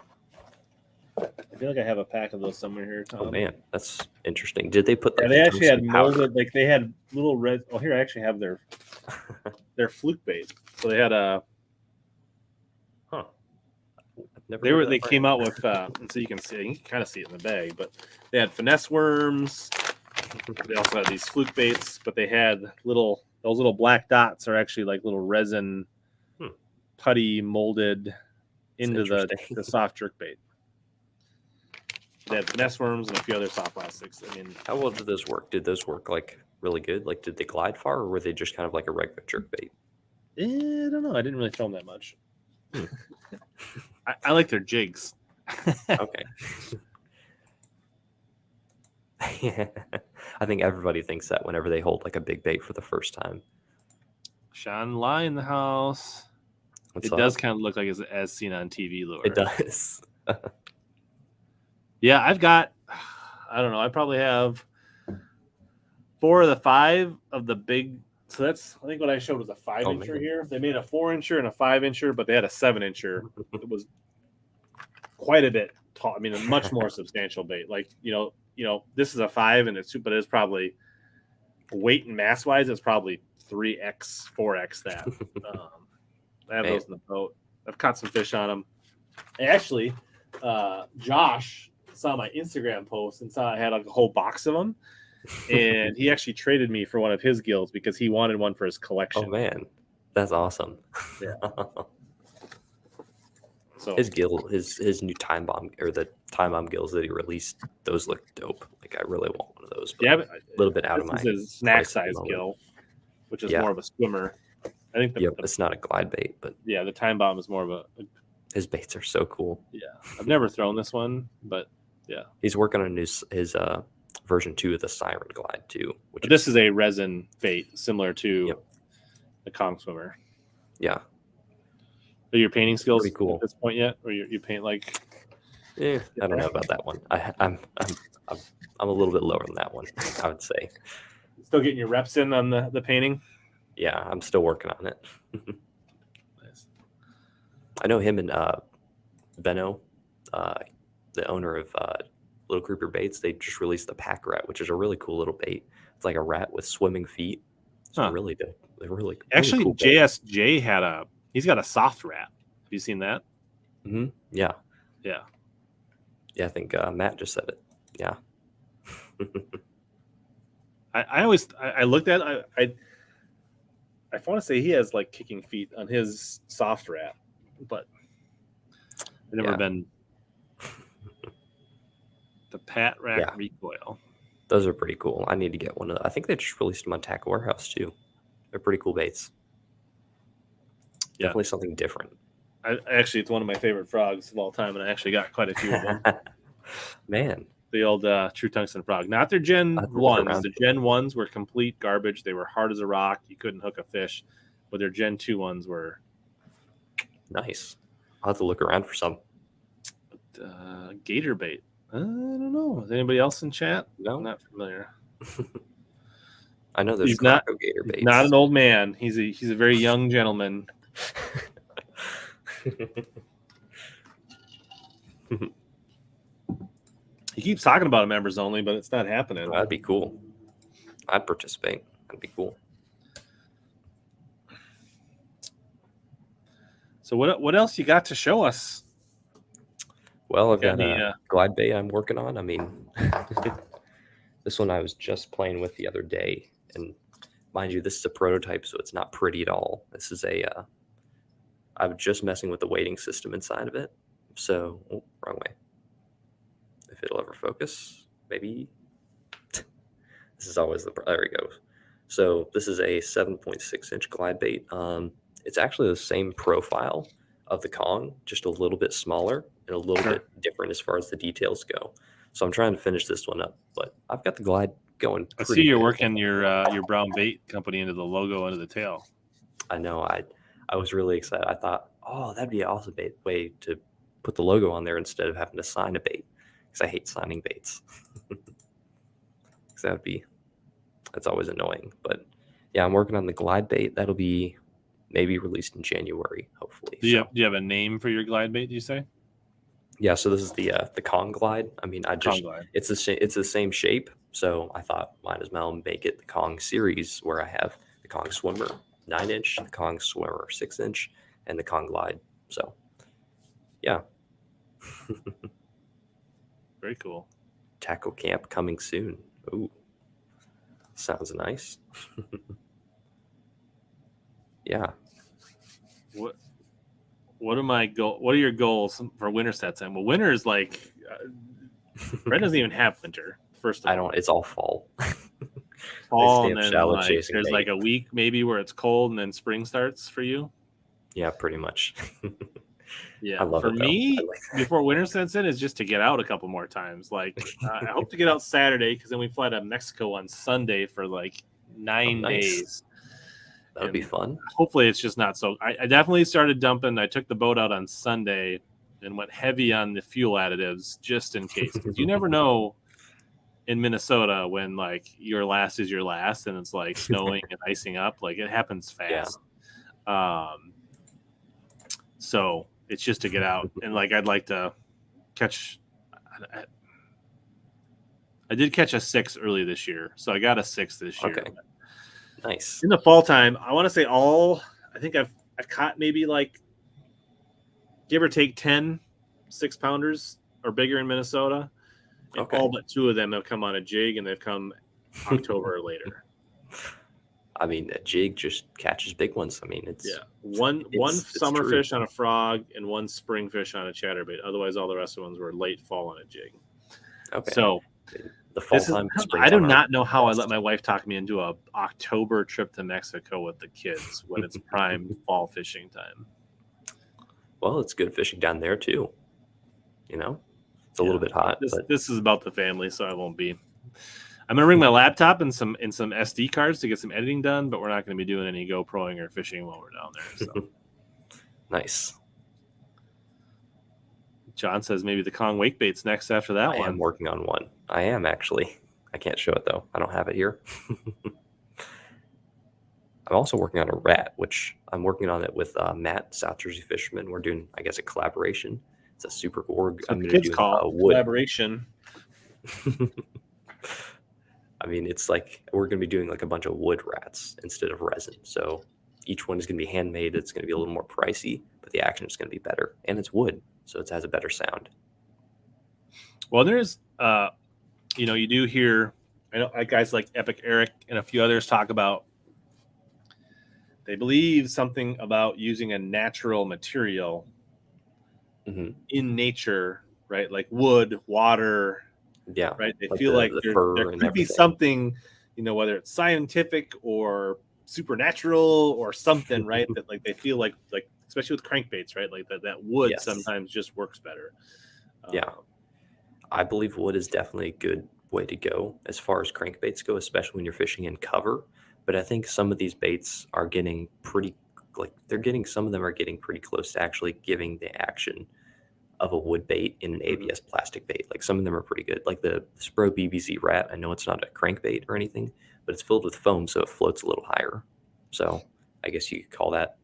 I feel like I have a pack of those somewhere here, Tom. Oh man, that's interesting. Did they put? Like, they actually had molded, like they had little red. Oh, here I actually have their fluke bait. So they had a. They came out with so you can kind of see it in the bag, but they had finesse worms. They also had these fluke baits, but they had those little black dots are actually like little resin putty molded into the soft jerk bait. They had finesse worms and a few other soft plastics. I mean, how well did those work? Did those work like really good? Like, did they glide far, or were they just kind of like a regular jerk bait? I don't know. I didn't really throw them that much. I like their jigs. Okay. I think everybody thinks that whenever they hold like a big bait for the first time. Sean Lai in the house. It does kind of look like as seen on TV lure. It does. Yeah, I've got, I don't know, I probably have 4 of the 5 of the big. So that's, I think what I showed was a 5-incher here. They made a 4-incher and a 5-incher, but they had a 7-incher. It was quite a bit tall. I mean, a much more substantial bait. Like, this is a 5 and but it's probably weight and mass wise, it's probably 3x, 4x that. I have those in the boat. I've caught some fish on them. Actually, Josh saw my Instagram post and saw I had like a whole box of them, and he actually traded me for one of his gills because he wanted one for his collection. Oh man, that's awesome. Yeah. So his new time bomb, or the time bomb gills that he released, those look dope. Like, I really want one of those. But a little bit out of my his snack size gill, which is more of a swimmer. I think it's not a glide bait, but the time bomb is more of a. His baits are so cool. Yeah, I've never thrown this one, but yeah, he's working on his version 2 of the Siren Glide too. This is a resin bait similar to the Kong Swimmer. Yeah. Are your painting skills cool at this point yet, or you paint like? Yeah, I don't know about that one. I'm a little bit lower than that one, I would say. Still getting your reps in on the painting. Yeah, I'm still working on it. Nice. I know him and Benno, the owner of Little Creeper Baits. They just released the Pack Rat, which is a really cool little bait. It's like a rat with swimming feet. It's really good. They're really actually cool JSJ he's got a soft rat. Have you seen that? Mm-hmm. Yeah. Yeah. Yeah, I think Matt just said it. Yeah. I always looked at I I want to say he has like kicking feet on his soft rat, but I've never been the Pat Rack recoil. Those are pretty cool. I need to get one of those. I think they just released them on Tackle Warehouse too. They're pretty cool baits. Definitely something different. Actually, it's one of my favorite frogs of all time, and I actually got quite a few of them. Man. The old True Tungsten frog. Not their Gen 1s. The Gen 1s were complete garbage. They were hard as a rock. You couldn't hook a fish. But their Gen 2 ones were nice. I'll have to look around for some. Gator bait. I don't know. Is anybody else in chat? No. I'm not familiar. I know there's gator baits. Not an old man. He's a very young gentleman. He keeps talking about a members only, but it's not happening. That'd be cool. I'd participate. That'd be cool. So what else you got to show us? Well, I've got a glide bait I'm working on. I mean, this one I was just playing with the other day, and mind you, this is a prototype, so it's not pretty at all. This is I was just messing with the weighting system inside of it. So, wrong way. If it'll ever focus, maybe. This is always there we go. So this is a 7.6-inch glide bait. It's actually the same profile of the Kong, just a little bit smaller and a little bit different as far as the details go. So I'm trying to finish this one up, but I've got the glide going. I see you're working your Brown Bait company into the logo, into the tail. I know. I was really excited. I thought, oh, that'd be an awesome way to put the logo on there instead of having to sign a bait, because I hate signing baits. Because that's always annoying. But yeah, I'm working on the glide bait. That'll be maybe released in January, hopefully. Do you have a name for your glide bait? Do you say? Yeah. So this is the Kong glide. I mean, it's the same shape. So I thought might as well make it the Kong series, where I have the Kong Swimmer 9-inch, the Kong Swimmer 6-inch, and the Kong glide. So yeah. Very cool. Tackle camp coming soon. Ooh, sounds nice. Yeah. What are your goals for winter sets? And well, winter is like Brett doesn't even have winter. First of all, I don't. It's all fall. Fall, and then there's like a week maybe where it's cold, and then spring starts for you. Yeah, pretty much. Yeah, I love it. For me, before winter sets in, is just to get out a couple more times. Like I hope to get out Saturday, because then we fly to Mexico on Sunday for like 9 days. That would be fun. Hopefully, it's just not so. I definitely started dumping. I took the boat out on Sunday and went heavy on the fuel additives just in case. Because you never know in Minnesota when like your last is your last, and it's like snowing and icing up. Like it happens fast. Yeah. So it's just to get out, and like I'd like to catch. I did catch a 6 early this year, so I got a 6 this year. Okay. Nice. In the fall time, I want to say I think I've caught maybe like give or take 10 6-pounders or bigger in Minnesota. And all but 2 of them have come on a jig, and they've come October or later. I mean, a jig just catches big ones. I mean, it's one summer fish on a frog and 1 spring fish on a chatterbait. Otherwise, all the rest of the ones were late fall on a jig. Okay. So the fall time. I do not know how I let my wife talk me into a October trip to Mexico with the kids when it's prime fall fishing time. Well, it's good fishing down there too. You know, it's a little bit hot. This is about the family, so I won't be. I'm gonna bring my laptop and some SD cards to get some editing done, but we're not gonna be doing any GoProing or fishing while we're down there. So. Nice. John says maybe the Kong wake bait's next after that one. I am working on one. I am actually. I can't show it though. I don't have it here. I'm also working on a rat, which I'm working on it with Matt, South Jersey Fisherman. We're doing, I guess, a collaboration. It's a super org. I'm going to do collaboration. I mean, it's like we're going to be doing like a bunch of wood rats instead of resin. So each one is going to be handmade. It's going to be a little more pricey, but the action is going to be better. And it's wood, so it has a better sound. Well, there's, you do hear, I know guys like Epic Eric and a few others talk about they believe something about using a natural material in nature, right? Like wood, water. Yeah. Right. They Like feel like the there fur and could be everything. something, whether it's scientific or supernatural or something, right? That like they feel like especially with crankbaits, right? Like that wood sometimes just works better. Yeah. I believe wood is definitely a good way to go as far as crankbaits go, especially when you're fishing in cover. But I think some of these baits are getting some of them are getting pretty close to actually giving the action of a wood bait in an ABS plastic bait. Like some of them are pretty good. Like the Spro BBZ Rat, I know it's not a crankbait or anything, but it's filled with foam, so it floats a little higher. So I guess you could call that,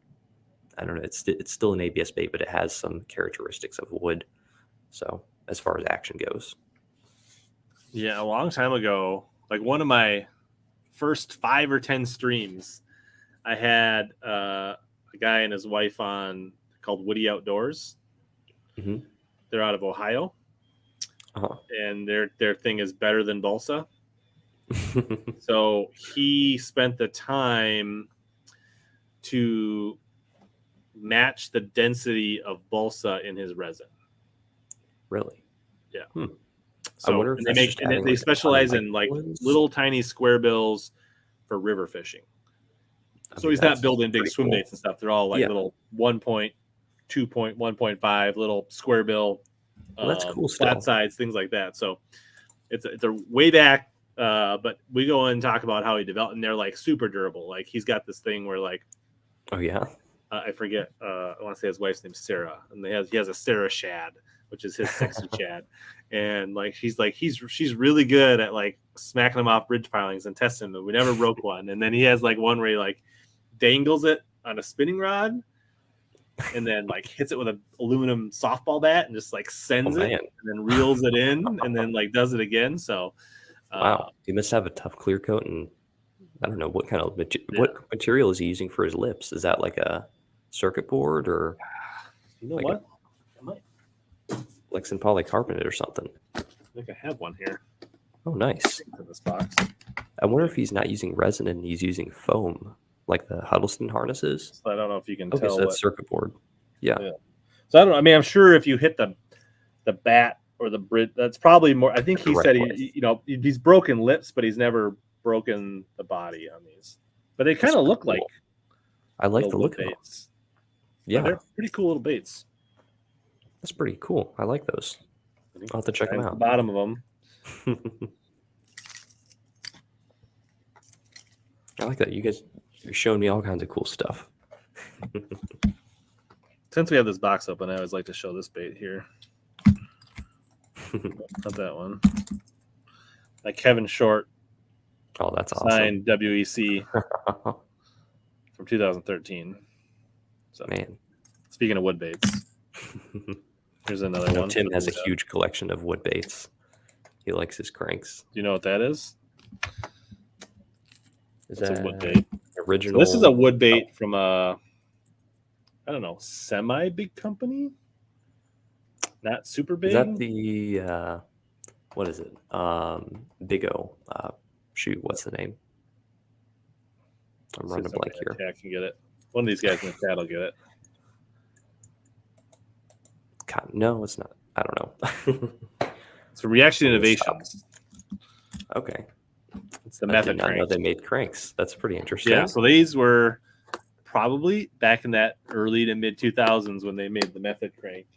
I don't know, it's still an ABS bait, but it has some characteristics of wood. So as far as action goes. Yeah, a long time ago, like one of my first 5 or 10 streams, I had a guy and his wife on called Woody Outdoors. They're out of Ohio, and their thing is better than balsa. So he spent the time to match the density of balsa in his resin. Really? Yeah. So I wonder if they specialize in like little tiny square bills for river fishing. So he's not building big swim baits and stuff. They're all like little 1 point, 2 point, 1.5 little square bill, that's cool flat sides, things like that. So it's a way back, but we go and talk about how he developed, and they're like super durable. Like he's got this thing where like, I forget. I want to say his wife's name's Sarah, and he has a Sarah Shad, which is his sexy Chad, and like she's really good at like smacking them off bridge pilings and testing them. We never broke one, and then he has like one where he like dangles it on a spinning rod, and then like hits it with an aluminum softball bat and just like sends it, and then reels it in, and then like does it again. So, wow, he must have a tough clear coat, and I don't know what kind of what material is he using for his lips. Is that like a circuit board or like what? Lexan polycarbonate or something? I think I have one here. Oh, nice. In this box. I wonder if he's not using resin and he's using foam, like the Huddleston harnesses. So I don't know if you can tell. So that's circuit board. Yeah. So I don't know. I mean, I'm sure if you hit the bat or the bridge, that's probably more. I think he said he's broken lips, but he's never broken the body on these. But they kind of look like. I like the look of baits. Yeah, they're pretty cool little baits. That's pretty cool. I like those. I'll have to check them out. The bottom of them. I like that. You're showing me all kinds of cool stuff. Since we have this box open, I always like to show this bait here. Not that one. Like Kevin Short. Oh, that's awesome. Signed WEC from 2013. So, man, speaking of wood baits, here's another one. Tim has a huge collection of wood baits. He likes his cranks. Do you know what that is? That's a wood bait. Original. So this is a wood bait from a, I don't know, semi big company. Not super big. Is that the what is it? Big O. Shoot, what's the name? I'm running a blank here. Yeah, I can get it. One of these guys in the chat will get it. God, no, it's not. I don't know. It's a Reaction Innovations. Okay. It's the method crank. I did not know they made cranks. That's pretty interesting. Yeah, so these were probably back in that early to mid 2000s when they made the method crank.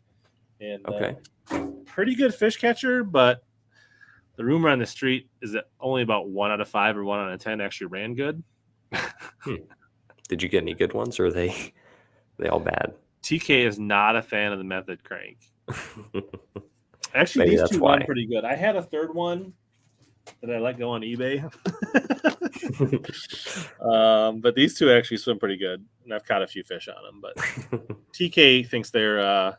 And pretty good fish catcher, but the rumor on the street is that only about 1 out of 5 or 1 out of 10 actually ran good. Did you get any good ones, or are they all bad? TK is not a fan of the method crank. Actually, these two run pretty good. I had a third one that I let go on eBay. But these two actually swim pretty good, and I've caught a few fish on them. But TK thinks they're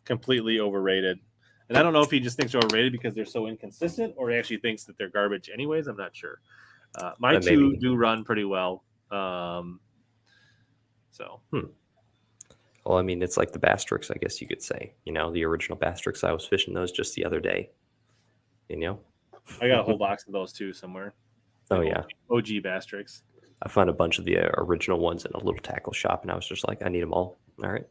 completely overrated. And I don't know if he just thinks they're overrated because they're so inconsistent, or he actually thinks that they're garbage anyways. I'm not sure. My two do run pretty well. Well, I mean, it's like the Bastrix, I guess you could say. You know, the original Bastrix. I was fishing those just the other day. You know? I got a whole box of those too somewhere. Oh, yeah. OG Bastrix. I found a bunch of the original ones in a little tackle shop, and I was just like, I need them all. All right.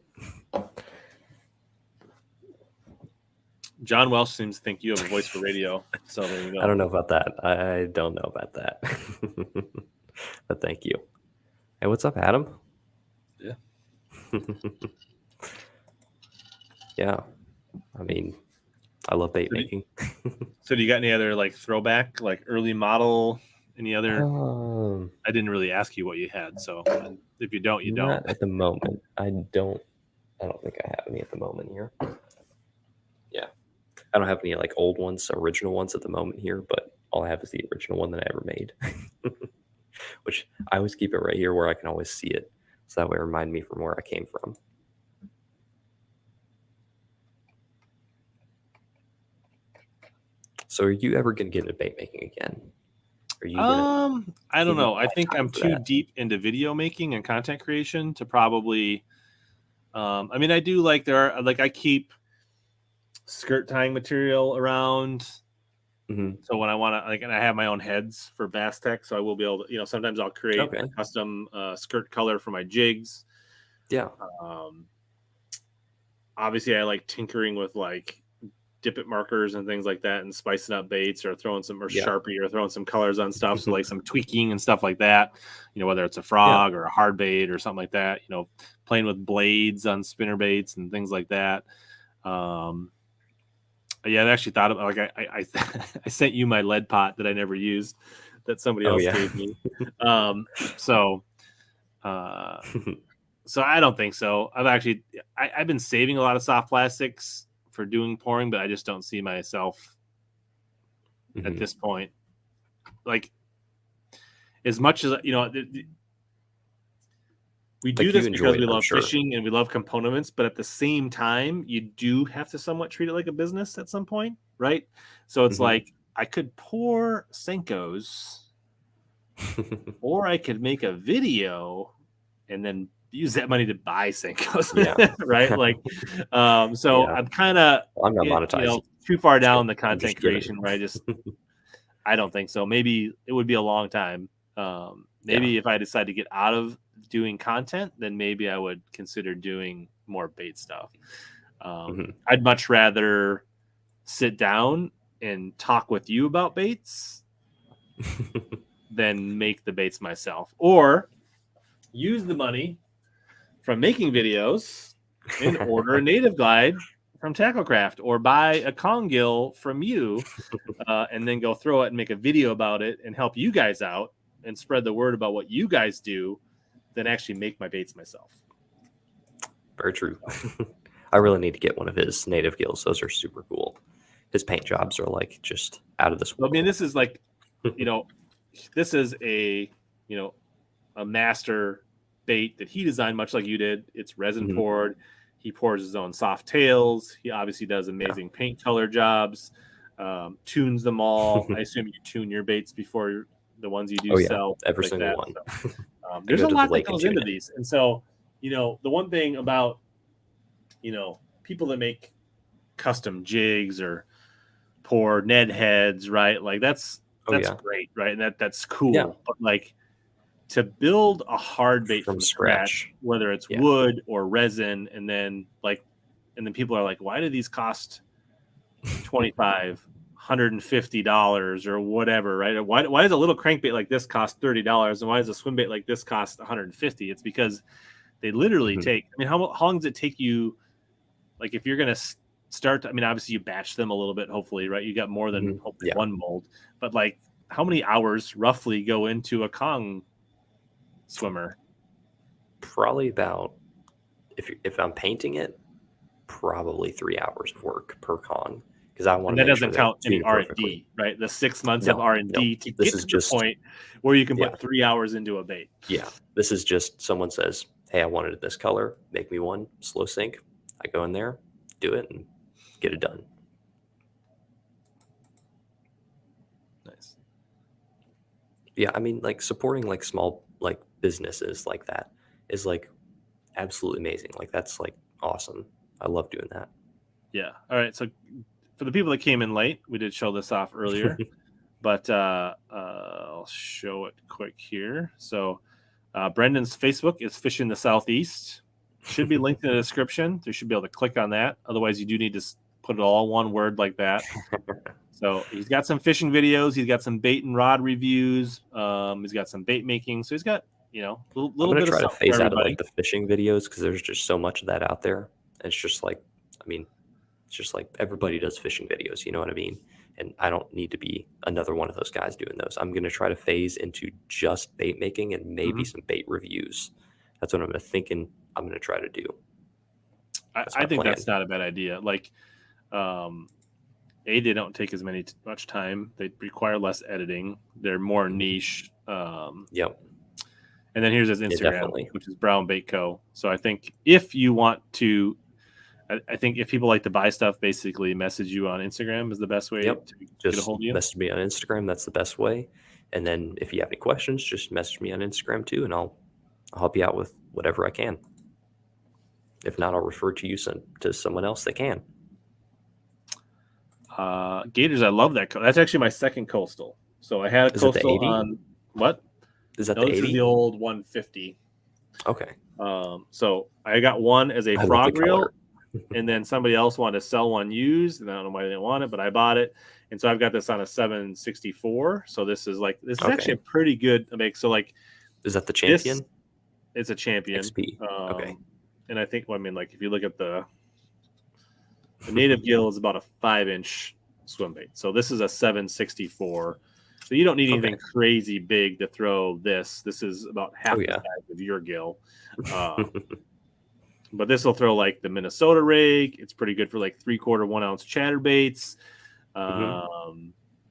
John Welsh seems to think you have a voice for radio. So there you go. I don't know about that. I don't know about that. But thank you. Hey, what's up, Adam? Yeah. Yeah. I mean, I love bait making. So do you got any other like throwback, like early model, any other? I didn't really ask you what you had. So if you don't, you don't. Not at the moment. I don't think I have any at the moment here. Yeah. I don't have any like old ones, original ones at the moment here, but all I have is the original one that I ever made. Which I always keep it right here where I can always see it. So that way it remind me from where I came from. So are you ever going to get into bait making again? Are you I don't know. I think I'm too deep into video making and content creation to probably I mean, I do like I keep skirt tying material around. So when I want to, and I have my own heads for Bass Tech, so I will be able to, sometimes I'll create a custom skirt color for my jigs. Yeah. Obviously, I like tinkering with like dip it markers and things like that, and spicing up baits or throwing some Sharpie or throwing some colors on stuff. So like some tweaking and stuff like that. Whether it's a frog or a hard bait or something like that. Playing with blades on spinner baits and things like that. Yeah, I've actually thought about I sent you my lead pot that I never used that somebody else gave me. So I don't think so. I've been saving a lot of soft plastics for doing pouring, but I just don't see myself at this point. Like as much as we do this because we love fishing and we love components, but at the same time, you do have to somewhat treat it like a business at some point, right? So it's like I could pour Senkos, or I could make a video and then use that money to buy Senkos, right? Like, so I'm kind of I'm not monetizing too far down the content creation where I don't think so. Maybe it would be a long time. Maybe if I decide to get out of doing content, then maybe I would consider doing more bait stuff. I'd much rather sit down and talk with you about baits than make the baits myself, or use the money from making videos and order a native glide from Tacklecraft, or buy a Kong gill from you and then go throw it and make a video about it and help you guys out and spread the word about what you guys do, than actually make my baits myself. Very true. I really need to get one of his native gills. Those are super cool. His paint jobs are like just out of this world. I mean, this is like, this is a master bait that he designed, much like you did. It's resin poured. He pours his own soft tails. He obviously does amazing paint color jobs, tunes them all. I assume you tune your baits before the ones you do sell. Every single one. So, there's a lot that goes into these. And so, the one thing about, people that make custom jigs or pour Ned heads, right? Like that's great, right? And that's cool. Yeah. But like to build a hard bait from scratch, whether it's wood or resin, and then people are like, why do these cost $25, $150 or whatever, right? Why does a little crankbait like this cost $30, and why does a swim bait like this cost $150? It's because they literally take. I mean, how long does it take you? Like, if you're gonna start, I mean, obviously you batch them a little bit, hopefully, right? You got more than hopefully one mold, but like, how many hours roughly go into a Kong swimmer? Probably about, if I'm painting it, probably 3 hours of work per Kong. Because I want to. That doesn't count any R&D, right? The 6 months of R&D to get to the point where you can put 3 hours into a bait. Yeah, this is just someone says, "Hey, I wanted it this color. Make me one slow sink." I go in there, do it, and get it done. Nice. Yeah, I mean, like supporting like small like businesses like that is like absolutely amazing. Like that's like awesome. I love doing that. Yeah. All right. So for the people that came in late, we did show this off earlier, but I'll show it quick here. So Brendan's Facebook is Fishing the Southeast. Should be linked in the description. You should be able to click on that. Otherwise, you do need to put it all one word like that. So he's got some fishing videos. He's got some bait and rod reviews. He's got some bait making. So he's got, you know, a little bit of try to stuff for phase out of everybody. like the fishing videos because there's just so much of that out there. It's just like, I mean, it's just like everybody does fishing videos. You know what I mean? And I don't need to be another one of those guys doing those. I'm going to try to phase into just bait making and maybe some bait reviews. That's what I'm thinking I'm going to try to do. I think that's not a bad idea. Like, they don't take as much time. They require less editing. They're more niche. Yep. And then here's his Instagram, which is BrownBaitCo. So I think if you want to, I think if people like to buy stuff, basically message you on Instagram is the best way to get a hold of you. Message me on Instagram. That's the best way. And then if you have any questions, just message me on Instagram too, and I'll help you out with whatever I can. If not, I'll refer to you to someone else that can. Gators, I love that. That's actually my second coastal. So I had a coastal on what? Is that the 80? This is the old 150. Okay. So I got one as a frog reel, and then somebody else wanted to sell one used, and I don't know why they didn't want it, but I bought it, and so I've got this on a 764. So this is actually a pretty good mix. So like, is that the champion? It's a champion. XP. Okay. And I think, like if you look at the native gill is about a 5-inch swim bait. So this is a 764. So you don't need anything crazy big to throw this. This is about half the size of your gill. But this will throw like the Minnesota rig. It's pretty good for like 3/4 1 ounce chatterbaits.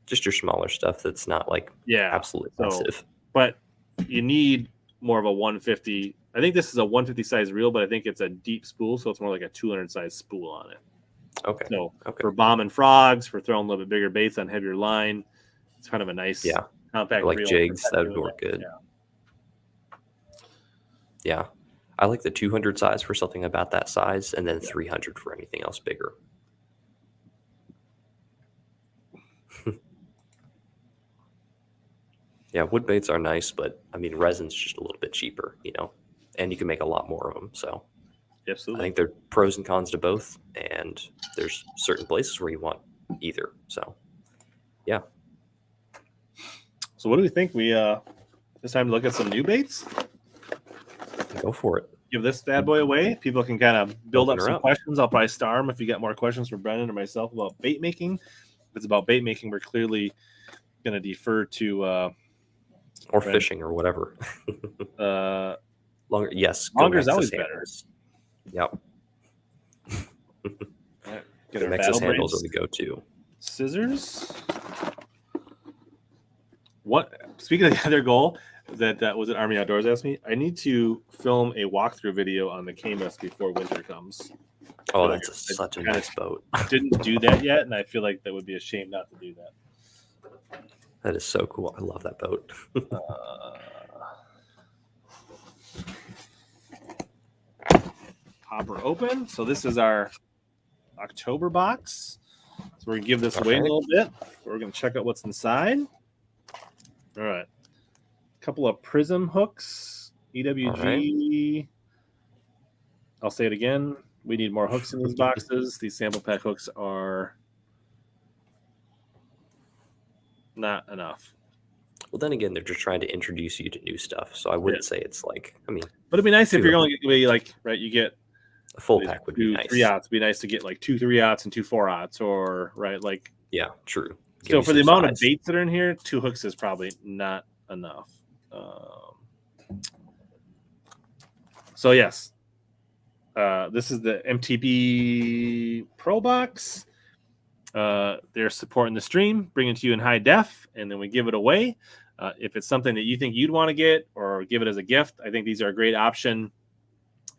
Just your smaller stuff that's not like absolutely massive. But you need more of a 150. I think this is a 150 size reel, but I think it's a deep spool, so it's more like a 200 size spool on it. Okay. So for bombing frogs, for throwing a little bit bigger baits on heavier line, it's kind of a nice compact like reel. jigs, that would work good. Yeah. I like the 200 size for something about that size, and then 300 for anything else bigger. Yeah, wood baits are nice, but I mean, resin's just a little bit cheaper, you know, and you can make a lot more of them. So absolutely, I think there are pros and cons to both, and there's certain places where you want either. So, yeah. So what do we think? It's time to look at some new baits. Go for it. Give this bad boy away. People can kind of build up some questions. I'll probably star them if you got more questions for Brendan or myself about bait making. If it's about bait making, we're clearly going to defer to or Brendan. Fishing or whatever. Longer, yes. Longer is always better. Yep. Right, get our Nexus handles are the go-to. Scissors. Speaking of the other goal that was at Army Outdoors asked me, I need to film a walkthrough video on the KMS before winter comes. Oh, that's such a nice boat. Didn't do that yet, and I feel like that would be a shame not to do that. That is so cool. I love that boat. Hopper open. So this is our October box. So we're going to give this away a little bit. We're going to check out what's inside. All right. A couple of prism hooks. EWG. Right. I'll say it again. We need more hooks in these boxes. These sample pack hooks are not enough. Well, then again, they're just trying to introduce you to new stuff. So I wouldn't say it's like, I mean. But it'd be nice if you're going to be like, right, you get a full pack would be nice. 3/0. It'd be nice to get like 2 3/0 and 2 4/0 or, right, like. Yeah, true. So for the amount of baits that are in here, 2 hooks is probably not enough. So yes, this is the MTB Pro Box. They're supporting the stream, bringing it to you in high def, and then we give it away. If it's something that you think you'd want to get or give it as a gift, I think these are a great option.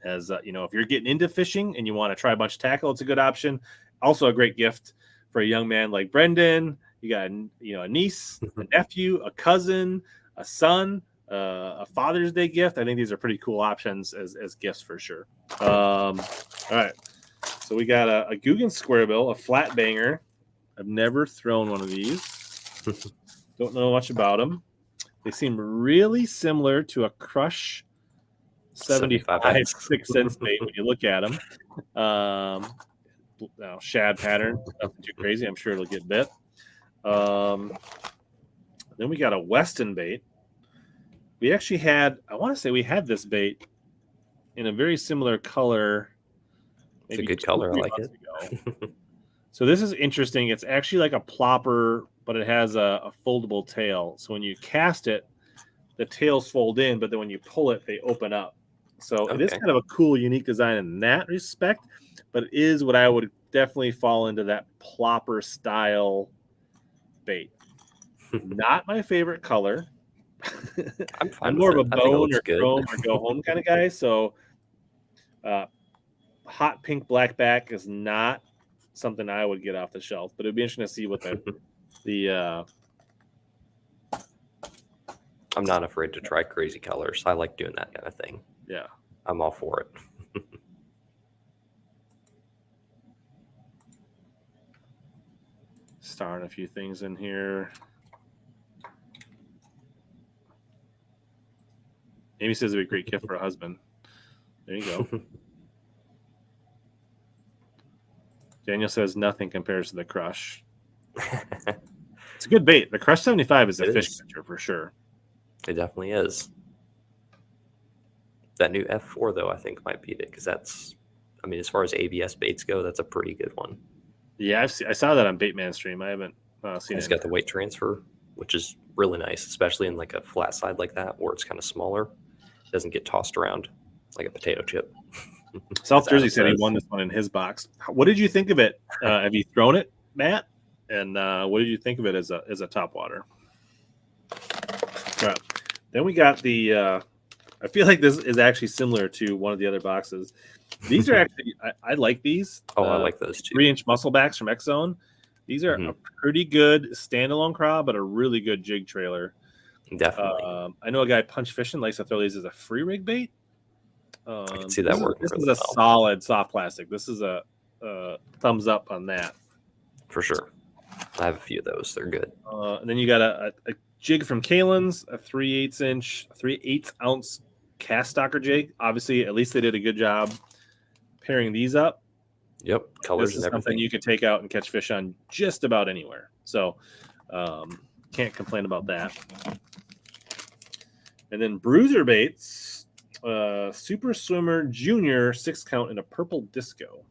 As if you're getting into fishing and you want to try a bunch of tackle, it's a good option. Also a great gift for a young man like Brendan. You got a niece, a nephew, a cousin, a son, a Father's Day gift. I think these are pretty cool options as gifts for sure. All right. So we got a Guggen square bill, a flat banger. I've never thrown one of these. Don't know much about them. They seem really similar to a Crush 75 6-cent bait when you look at them. Now, shad pattern, nothing too crazy. I'm sure it'll get bit. Then we got a Weston bait. We actually had, I want to say we had this bait in a very similar color. It's a good color. I like it. So this is interesting. It's actually like a plopper, but it has a foldable tail. So when you cast it, the tails fold in, but then when you pull it, they open up. So it is kind of a cool, unique design in that respect, but it is what I would definitely fall into that plopper style bait. Not my favorite color. I'm more of a bone or chrome or go home kind of guy. So hot pink black back is not something I would get off the shelf, but it'd be interesting to see what the I'm not afraid to try crazy colors. I like doing that kind of thing. Yeah. I'm all for it. Starring a few things in here. Amy says it'd be a great gift for a husband. There you go. Daniel says nothing compares to the Crush. It's a good bait. The Crush 75 is a fish catcher for sure. It definitely is. That new F4, though, I think might beat it because that's, I mean, as far as ABS baits go, that's a pretty good one. Yeah, I saw that on Baitman stream. I haven't seen it. It's got the weight transfer, which is really nice, especially in like a flat side like that where it's kind of smaller. It doesn't get tossed around like a potato chip. South Jersey said he won this one in his box. What did you think of it? Have you thrown it, Matt? And what did you think of it as a topwater? Right. Then we got the. I feel like this is actually similar to one of the other boxes. These are actually I like these. Oh, I like those too. 3-inch musclebacks from X Zone. These are a pretty good standalone craw, but a really good jig trailer. Definitely. I know a guy Punch Fishing likes to throw these as a free rig bait. I can see that working. This is a solid soft plastic. This is a thumbs up on that. For sure. I have a few of those. They're good. And then you got a jig from Kalen's, a 3/8 ounce cast stocker jig. Obviously, at least they did a good job pairing these up. Yep, colors this is and everything. Something you could take out and catch fish on just about anywhere. So can't complain about that. And then Bruiser Baits, Super Swimmer Junior 6-count in a purple disco.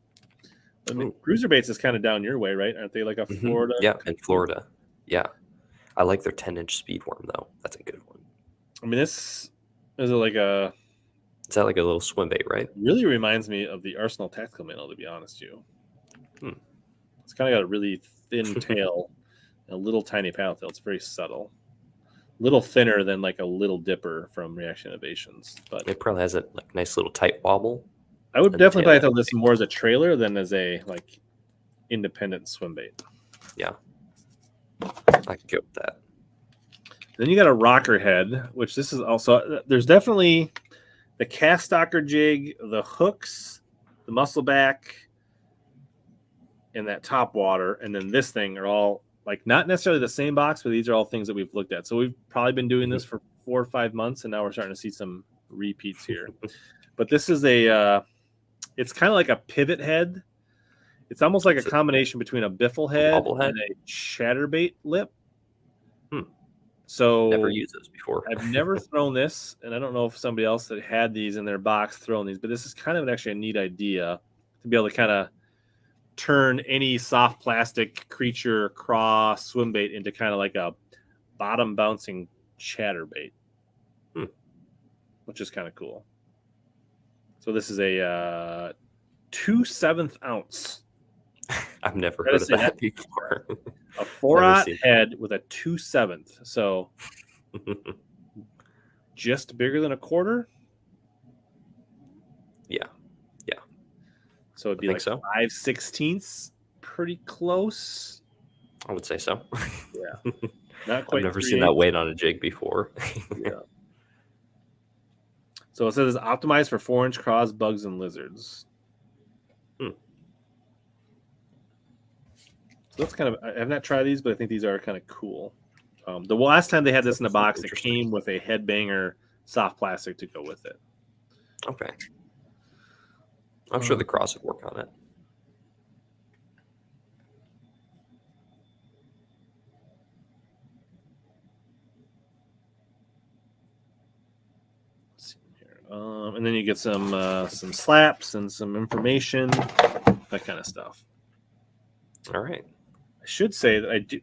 I mean, Bruiser Baits is kind of down your way, right? Aren't they like a Florida? Yeah, in Florida. Yeah. I like their 10-inch speed worm, though. That's a good one. I mean, this is like a... Is that like a little swim bait, right? Really reminds me of the Arsenal Tactical Minnow, to be honest with you. It's kind of got a really thin tail and a little tiny paddle tail. It's very subtle. A little thinner than like a little dipper from Reaction Innovations. But it probably has a like nice little tight wobble. I would definitely probably throw this more as a trailer than as a like independent swim bait. Yeah. I could go with that. Then you got a rocker head, which this is also, there's definitely the cast stocker jig, the hooks, the muscleback, and that top water. And then this thing are all like not necessarily the same box, but these are all things that we've looked at. So we've probably been doing this for 4 or 5 months, and now we're starting to see some repeats here. But this is it's kind of like a pivot head. It's almost like a combination between a biffle head and a chatterbait lip. So never used those before. I've never thrown this, and I don't know if somebody else that had these in their box thrown these, but this is kind of actually a neat idea to be able to kind of turn any soft plastic creature craw swim bait into kind of like a bottom bouncing chatterbait, which is kind of cool. So this is a 2/7 ounce. I've never heard of that before. A 4/0 head with a 2/7. So just bigger than a quarter. Yeah. So it'd be like 5/16. Pretty close. I would say so. Yeah. Not quite. I've never seen that weight on a jig before. Yeah. So it says it's optimized for 4-inch craws, bugs, and lizards. So that's kind of, I have not tried these, but I think these are kind of cool. The last time they had this in a box, it came with a headbanger soft plastic to go with it. Okay. I'm sure the cross would work on it. And then you get some slaps and some information, that kind of stuff. All right. I should say that I do.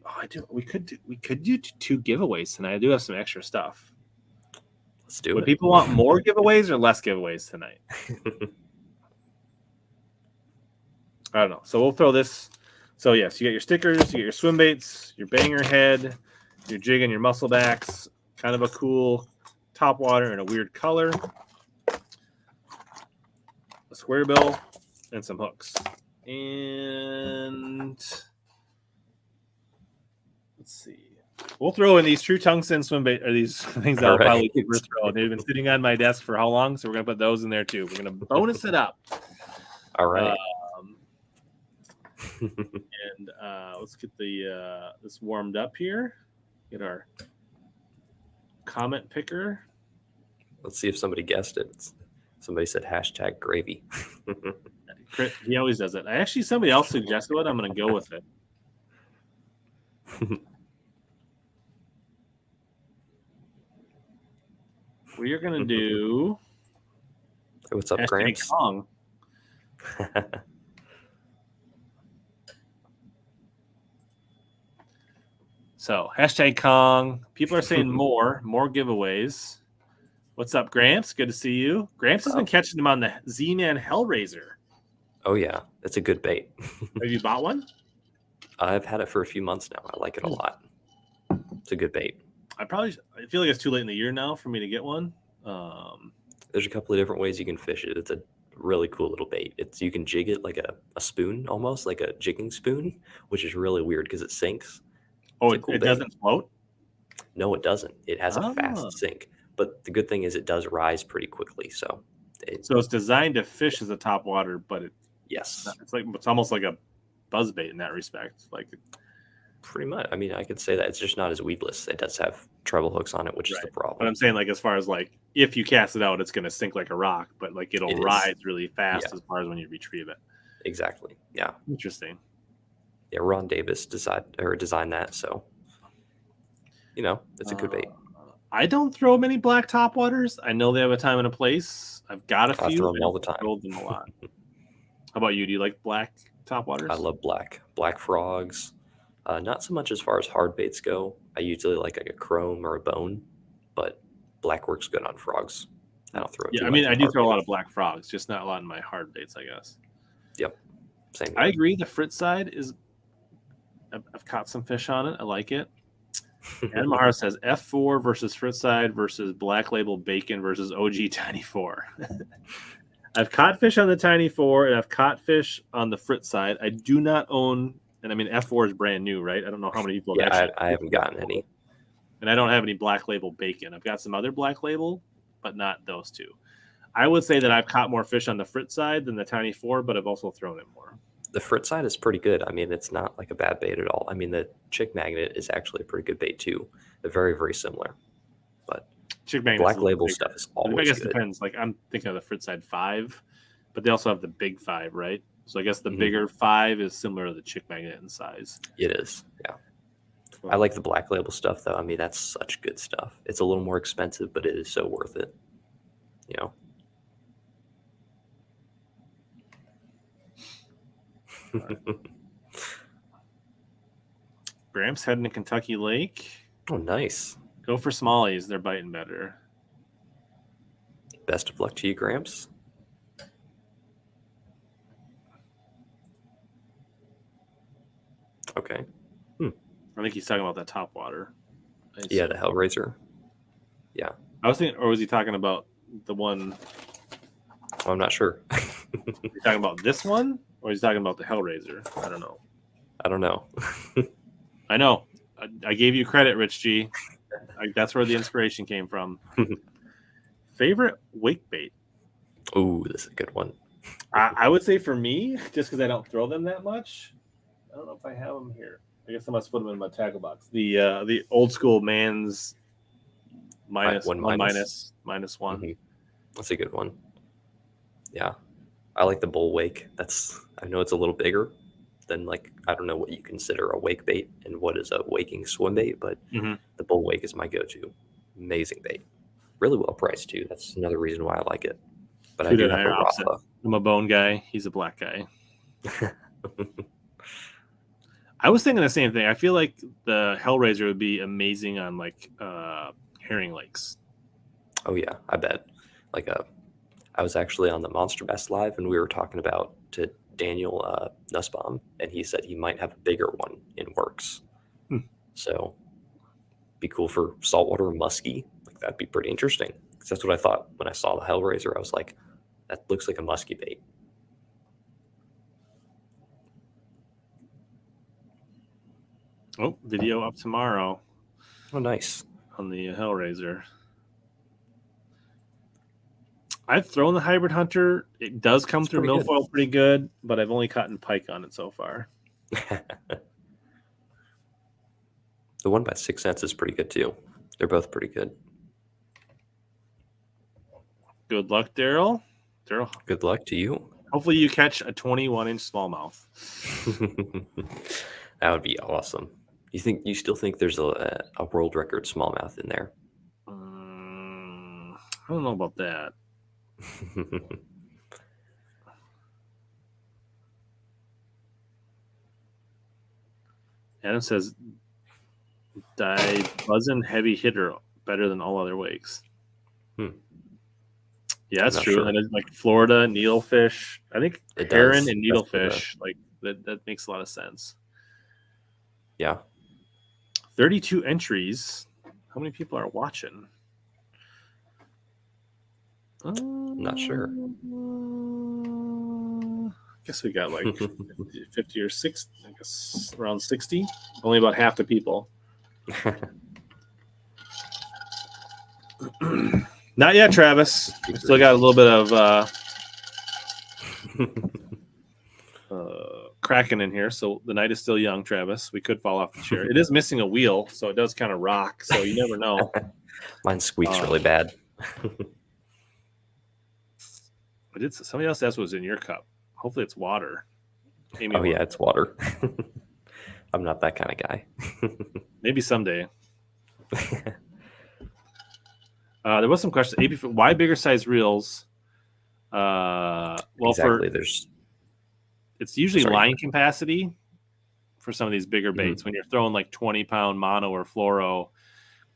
We could do 2 giveaways tonight. I do have some extra stuff. Let's do it. Would people want more giveaways or less giveaways tonight? I don't know. So we'll throw this. So yes, you get your stickers, you get your swim baits, your banger head, your jig and your muscle backs. Kind of a cool top water in a weird color. A square bill and some hooks. And let's see. We'll throw in these true tungsten swim bait, or these things that I'll probably never throw. They've been sitting on my desk for how long? So we're gonna put those in there too. We're gonna bonus it up. All right. And let's get this warmed up here. Get our comment picker. Let's see if somebody guessed it. Somebody said #gravy. He always does it. Somebody else suggested it. I'm going to go with it. We are going to do. Hey, what's up, Gramps? Kong. So #Kong. People are saying more giveaways. What's up, Gramps? Good to see you. Gramps has been catching them on the Z-Man Hellraiser. Oh yeah, it's a good bait. Have you bought one? I've had it for a few months now. I like it a lot. It's a good bait. I feel like it's too late in the year now for me to get one. There's a couple of different ways you can fish it. It's a really cool little bait. You can jig it like a spoon, almost like a jigging spoon, which is really weird because it sinks. Oh, it doesn't float? No, it doesn't. It has a fast sink. But the good thing is it does rise pretty quickly. So it's designed to fish as a top water, but yes, it's almost like a buzz bait in that respect. Like pretty much. I mean, I could say that it's just not as weedless. It does have treble hooks on it, which is the problem. But I'm saying, like, as far as like if you cast it out, it's going to sink like a rock, but like it'll rise really fast as far as when you retrieve it. Exactly. Yeah. Interesting. Yeah, Ron Davis designed that, so it's a good bait. I don't throw many black topwaters. I know they have a time and a place. I've got a few. I throw them all the time. Throw them a lot. How about you? Do you like black topwaters? I love black frogs. Not so much as far as hard baits go. I usually like a chrome or a bone, but black works good on frogs. I don't throw. Yeah, I mean, I do throw a lot of black frogs, just not a lot in my hard baits, I guess. Yep. Same. I agree. The fritz side is. I've caught some fish on it. I like it. Adam Mahara says F4 versus fritz side versus Black Label Bacon versus OG Tiny 4. I've caught fish on the Tiny 4 and I've caught fish on the fritz side. I do not own, and I mean F4 is brand new, right? I don't know how many people. Yeah, I haven't gotten any, and I don't have any Black Label Bacon. I've got some other Black Label, but not those two. I would say that I've caught more fish on the fritz side than the Tiny 4, but I've also thrown it more. The fritz side is pretty good. I mean, it's not like a bad bait at all. I mean, the chick magnet is actually a pretty good bait too. They're very, very similar. But chick magnet, Black Label stuff is always I guess good. Depends. Like I'm thinking of the fritz side 5, but they also have the big 5, right? So I guess the bigger 5 is similar to the chick magnet in size. It is, yeah. Well, I like the Black Label stuff though. I mean, that's such good stuff. It's a little more expensive, but it is so worth it. Gramps heading to Kentucky Lake. Oh, nice. Go for smallies. They're biting better. Best of luck to you, Gramps. Okay. I think he's talking about that top water. Yeah, the Hellraiser. Yeah. I was thinking, or was he talking about the one? Well, I'm not sure. Is he talking about this one? Or is he talking about the Hellraiser? I don't know. I know. I gave you credit, Rich G. That's where the inspiration came from. Favorite wake bait? Ooh, this is a good one. I would say for me, just because I don't throw them that much. I don't know if I have them here. I guess I must put them in my tackle box. The old school man's minus One one minus. minus one. Mm-hmm. That's a good one. Yeah, I like the bull wake. I know it's a little bigger than, like, I don't know what you consider a wake bait and what is a waking swim bait, but the bull wake is my go-to. Amazing bait, really well priced too. That's another reason why I like it. But I Food do and I have a are opposite. Rafa. I'm a bone guy. He's a black guy. I was thinking the same thing. I feel like the Hellraiser would be amazing on like herring lakes. Oh yeah, I bet. Like I was actually on the Monster Bass Live, and we were talking about to Daniel Nussbaum, and he said he might have a bigger one in works. So be cool for saltwater muskie. Like that'd be pretty interesting. Because that's what I thought when I saw the Hellraiser. I was like, that looks like a muskie bait. Oh, video up tomorrow. Oh, nice. On the Hellraiser. I've thrown the Hybrid Hunter. It does come through milfoil pretty good, but I've only caught pike on it so far. The 1 by 6 cents is pretty good too. They're both pretty good. Good luck, Daryl. Good luck to you. Hopefully you catch a 21-inch smallmouth. That would be awesome. You still think there's a world record smallmouth in there? I don't know about that. Adam says, buzzing heavy hitter better than all other wakes. Yeah, that's true. Sure. And it's like Florida needlefish. I think heron and needlefish, like that makes a lot of sense. Yeah. 32 entries. How many people are watching? Not sure. I guess we got like 50 or 60, I guess around 60. Only about half the people. Not yet, Travis. We still got a little bit of cracking in here, so the night is still young, Travis. We could fall off the chair. It is missing a wheel, so it does kind of rock, so you never know. Mine squeaks really bad. But somebody else asked what was in your cup. Hopefully it's water. Amy, yeah, it's water. I'm not that kind of guy. Maybe someday. There was some questions. Why bigger size reels? Well, exactly. It's usually line capacity for some of these bigger baits. When you're throwing like 20-pound mono or fluoro,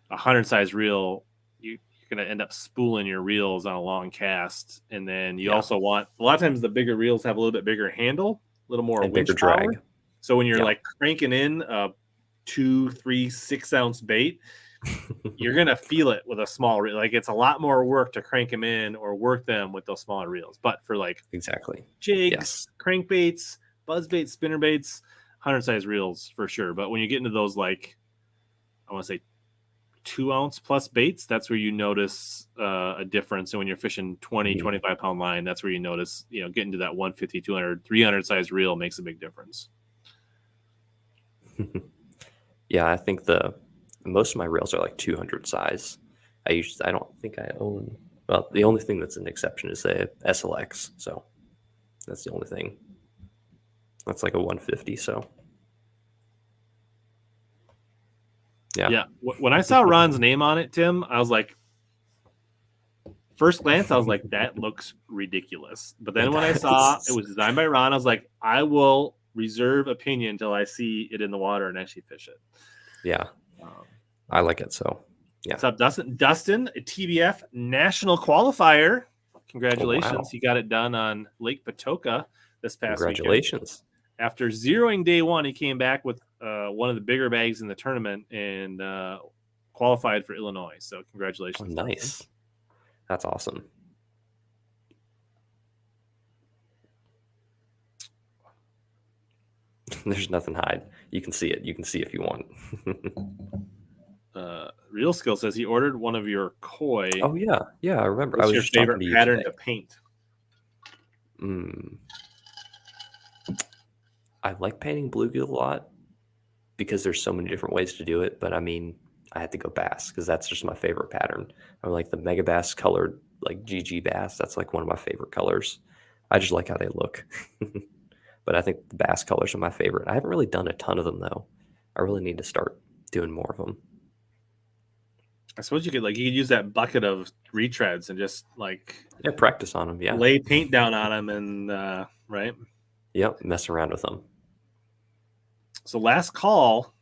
100 size reel, you're going to end up spooling your reels on a long cast. And then you also want, a lot of times the bigger reels have a little bit bigger handle, a little more winch power. Drag. So when you're like cranking in a 2, 3, 6 ounce bait, you're going to feel it with a small reel. Like it's a lot more work to crank them in or work them with those smaller reels. But for like jigs, crankbaits, buzzbaits, spinnerbaits, 100 size reels for sure. But when you get into those, like, I want to say 2 ounce plus baits, that's where you notice a difference. And when you're fishing 20, 25 pound line, that's where you notice, getting to that 150, 200, 300 size reel makes a big difference. Yeah, I think most of my reels are like 200 size. I don't think I own. Well, the only thing that's an exception is a SLX. So that's the only thing. That's like a 150. So yeah. When I saw Ron's name on it, Tim, I was like, first glance, I was like, that looks ridiculous. But then when I saw it was designed by Ron, I was like, I will reserve opinion until I see it in the water and actually fish it. Yeah. I like it. So yeah. What's up, Dustin? Dustin, a TBF national qualifier. Congratulations. Oh, wow. He got it done on Lake Patoka this past weekend. Congratulations. After zeroing day one, he came back with one of the bigger bags in the tournament and qualified for Illinois. So congratulations. Oh, nice. Dustin. That's awesome. There's nothing to hide. You can see it. You can see if you want. Real Skill says he ordered one of your koi. Oh yeah, I remember. What's your favorite pattern to paint? I like painting bluegill a lot. because there's so many different ways to do it. But I mean, I had to go bass because that's just my favorite pattern. I like the mega bass colored, like GG bass. That's like one of my favorite colors. I just like how they look. But I think the bass colors are my favorite. I haven't really done a ton of them though. I really need to start doing more of them. I suppose you could use that bucket of retreads and just practice on them. Yeah, lay paint down on them and right. Yep, mess around with them. So last call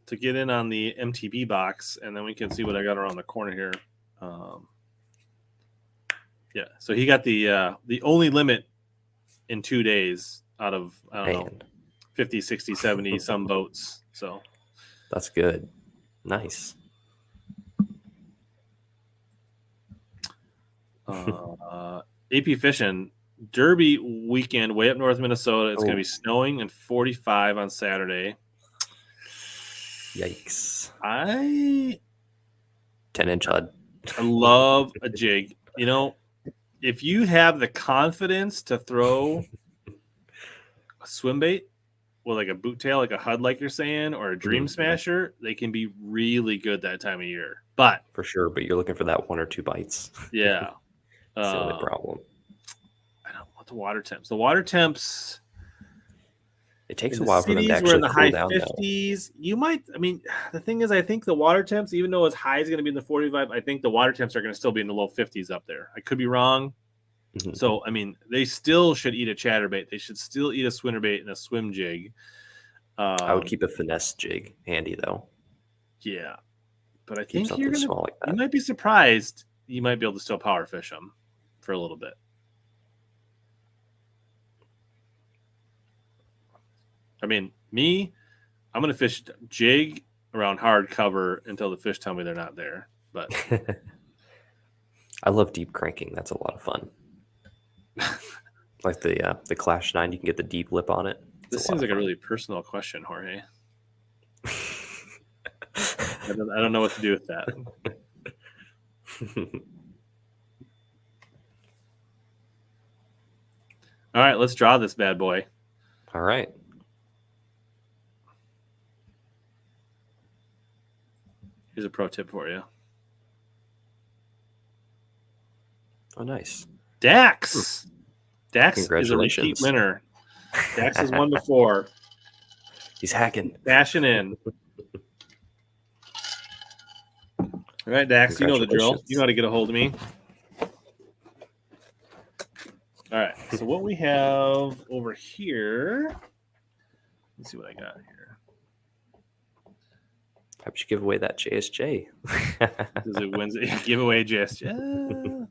to get in on the MTB box, and then we can see what I got around the corner here. Yeah, so he got the only limit in 2 days out of, I don't know, 50, 60, 70 some boats. So that's good. Nice. AP Fishing Derby weekend way up north Minnesota. It's going to be snowing and 45 on Saturday. Yikes. 10-inch Hud. I love a jig. You know, if you have the confidence to throw a swim bait with like a boot tail, like a Hud, like you're saying, or a Dream Smasher, they can be really good that time of year. But for sure, but you're looking for that 1 or 2 bites. Yeah. That's the only problem. I don't want the water temps. The water temps, it takes a while for them to actually in the high cool down, 50s. You might, I mean, the thing is, I think the water temps, even though as high is going to be in the 45, I think the water temps are going to still be in the low 50s up there. I could be wrong. So, I mean, they still should eat a chatterbait. They should still eat a swinnerbait and a swim jig. I would keep a finesse jig handy, though. Yeah. But I think you're gonna, small like that. You might be surprised. You might be able to still power fish them for a little bit. I mean, I'm going to fish jig around hard cover until the fish tell me they're not there. But I love deep cranking. That's a lot of fun. Like the Clash 9, you can get the deep lip on it. This seems like a really personal question, Jorge. I don't know what to do with that. All right, let's draw this bad boy. All right. Here's a pro tip for you. Oh, nice. Dax. Dax is a Congratulations. repeat winner. Dax has won before. He's hacking. Dashing in. All right, Dax, you know the drill. You know how to get a hold of me. All right, so what we have over here, let's see what I got here. How about you give away that JSJ? This is a Wednesday giveaway JSJ.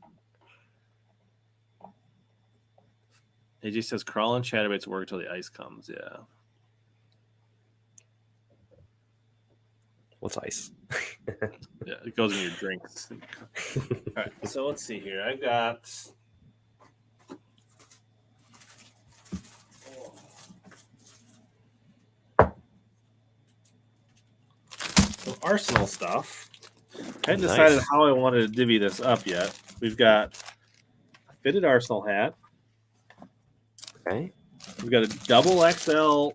AJ says crawling chatterbaits work until the ice comes. Yeah. What's ice? Yeah, it goes in your drinks. All right, so let's see here. I've got some Arsenal stuff. I hadn't decided how I wanted to divvy this up yet. We've got a fitted Arsenal hat. Okay. We've got a double XL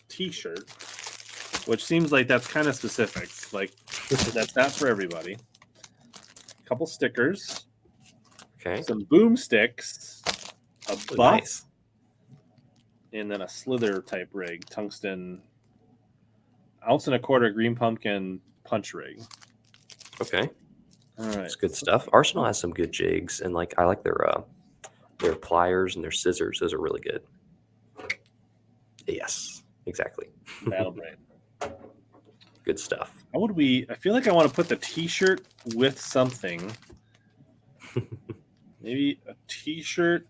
t-shirt, which seems like that's kind of specific. Like that's not for everybody. A couple stickers. Okay. Some boomsticks. A buff. And then a slither type rig. Tungsten 1.25 ounce green pumpkin punch rig. Okay. All right. That's good stuff. Arsenal has some good jigs, and like I like their pliers and their scissors. Those are really good. Yes, exactly. Battle Brain. Good stuff. How would we? I feel like I want to put the t-shirt with something. Maybe a t-shirt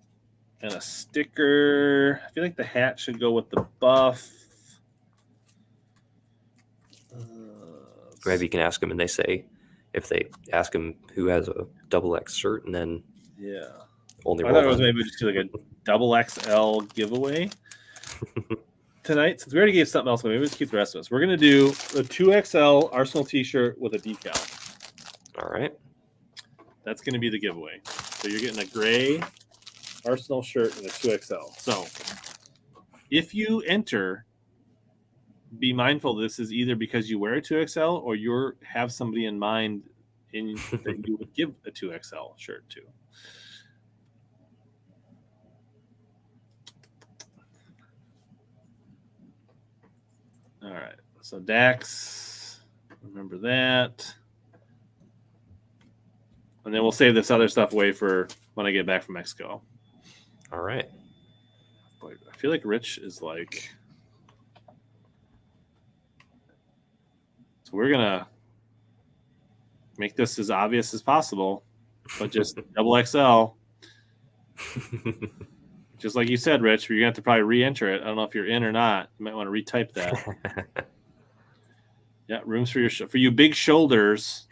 and a sticker. I feel like the hat should go with the buff. Maybe you can ask them, and they say, if they ask them who has a double X shirt, and then only. I thought it was maybe just like a double XL giveaway tonight. Since we already gave something else, maybe we just keep the rest of us. We're gonna do a 2XL Arsenal T-shirt with a decal. All right, that's gonna be the giveaway. So you're getting a gray Arsenal shirt and a 2XL. So if you enter be mindful. This is either because you wear a 2XL or you have somebody in mind that you would give a 2XL shirt to. All right. So Dax, remember that. And then we'll save this other stuff away for when I get back from Mexico. All right. Boy, I feel like Rich is like... So we're going to make this as obvious as possible, but just double XL. Just like you said, Rich, you're going to have to probably re-enter it. I don't know if you're in or not. You might want to retype that. Yeah, rooms for you big shoulders.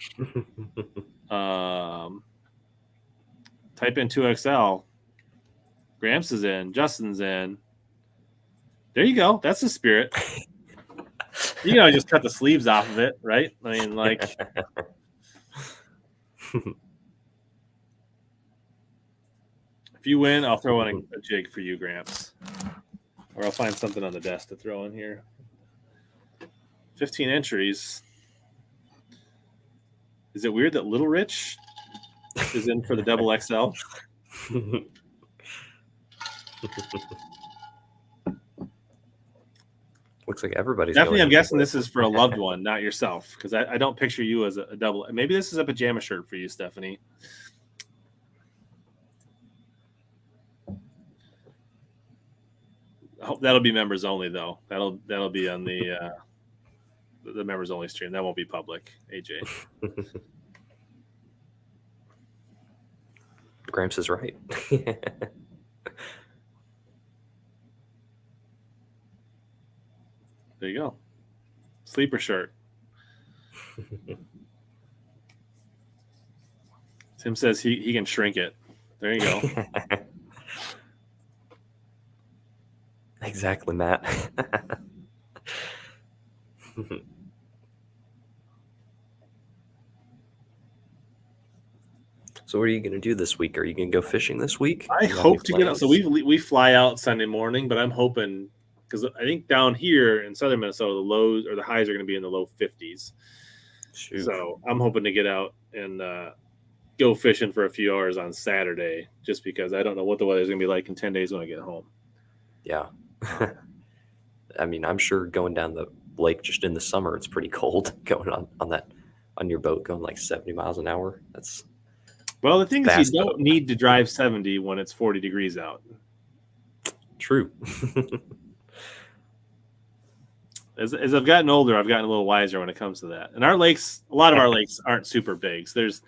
Type in 2XL. Gramps is in. Justin's in. There you go. That's the spirit. You know, just cut the sleeves off of it, right? I mean, like... If you win, I'll throw in a jig for you, Gramps. Or I'll find something on the desk to throw in here. 15 entries. Is it weird that Little Rich is in for the double XL? Looks like everybody's definitely. I'm guessing this is for a loved one, not yourself, because I don't picture you as a double. Maybe this is a pajama shirt for you, Stephanie. I hope that'll be members only, though. That'll be on the members only stream. That won't be public. AJ. Gramps is right. There you go. Sleeper shirt. Tim says he can shrink it. There you go. Exactly, Matt. So what are you going to do this week? Are you going to go fishing this week? I hope to get out. So we fly out Sunday morning, but I'm hoping, because I think down here in southern Minnesota, the lows or the highs are going to be in the low 50s. Shoot. So I'm hoping to get out and go fishing for a few hours on Saturday, just because I don't know what the weather's going to be like in 10 days when I get home. Yeah. I mean, I'm sure going down the lake just in the summer, it's pretty cold going on your boat going like 70 miles an hour. That's... Well, the thing is, you don't need to drive 70 when it's 40 degrees out. True. As I've gotten older, I've gotten a little wiser when it comes to that. And our lakes, a lot of our lakes aren't super big. So there's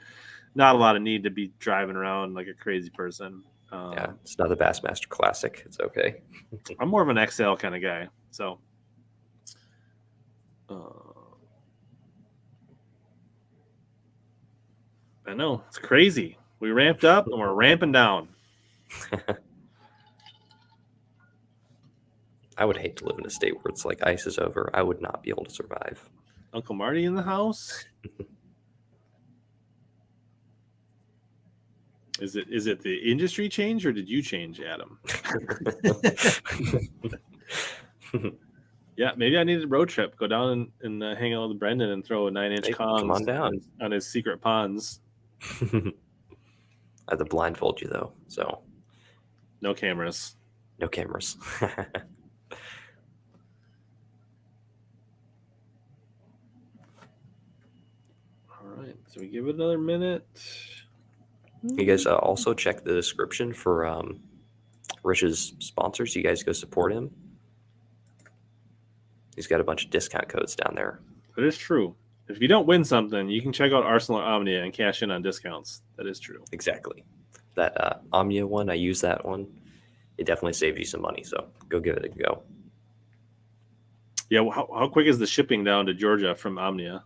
not a lot of need to be driving around like a crazy person. Yeah, it's not the Bassmaster Classic. It's okay. I'm more of an XL kind of guy. So I know, it's crazy. We ramped up and we're ramping down. I would hate to live in a state where it's like ice is over. I would not be able to survive. Uncle Marty in the house? Is it the industry change or did you change, Adam? Yeah, maybe I need a road trip. Go down and hang out with Brendan and throw a 9-inch come on down on his secret ponds. I have to blindfold you though, so no cameras. No cameras. All right, so we give it another minute. You guys also check the description for Rich's sponsors. You guys go support him. He's got a bunch of discount codes down there. That is true. If you don't win something, you can check out Arsenal or Omnia and cash in on discounts. That is true. Exactly. That Omnia one, I use that one. It definitely saves you some money, so go give it a go. Yeah, well, how quick is the shipping down to Georgia from Omnia?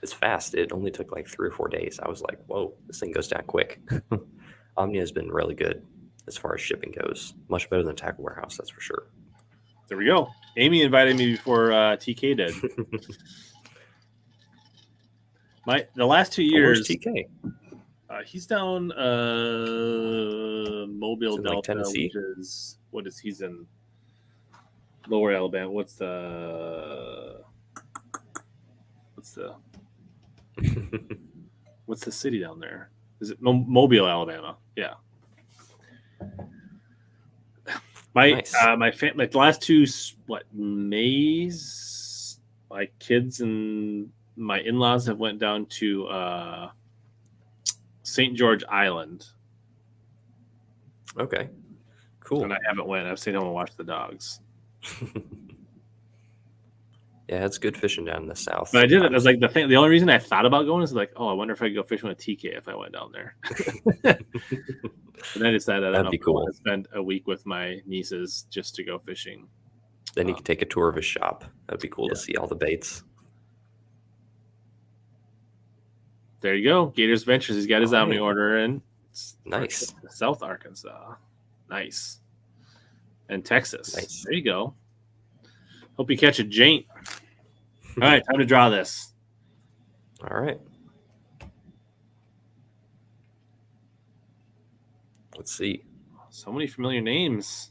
It's fast. It only took like 3 or 4 days. I was like, whoa, this thing goes down quick. Omnia has been really good as far as shipping goes. Much better than Tackle Warehouse, that's for sure. There we go. Amy invited me before TK did. The last 2 years. Where's TK? He's down Mobile, Delta, like Tennessee? he's in? Lower Alabama. What's the what's the city down there? Is it Mobile, Alabama? Yeah. Nice. My the last two Mays, my kids and my in-laws have went down to St. George Island. Okay. Cool. And I haven't went. I've stayed home and watched the dogs. Yeah, it's good fishing down in the south. But I did it. That's like the thing. The only reason I thought about going is like, oh, I wonder if I could go fishing with TK if I went down there. And I decided that'd be cool. I spend a week with my nieces just to go fishing. Then you could take a tour of his shop. That'd be cool to see all the baits. There you go. Gators Ventures. He's got his Omni order in. Nice. South Arkansas. Nice. And Texas. Nice. There you go. Hope you catch a jaint. All right, time to draw this. All right. Let's see. So many familiar names.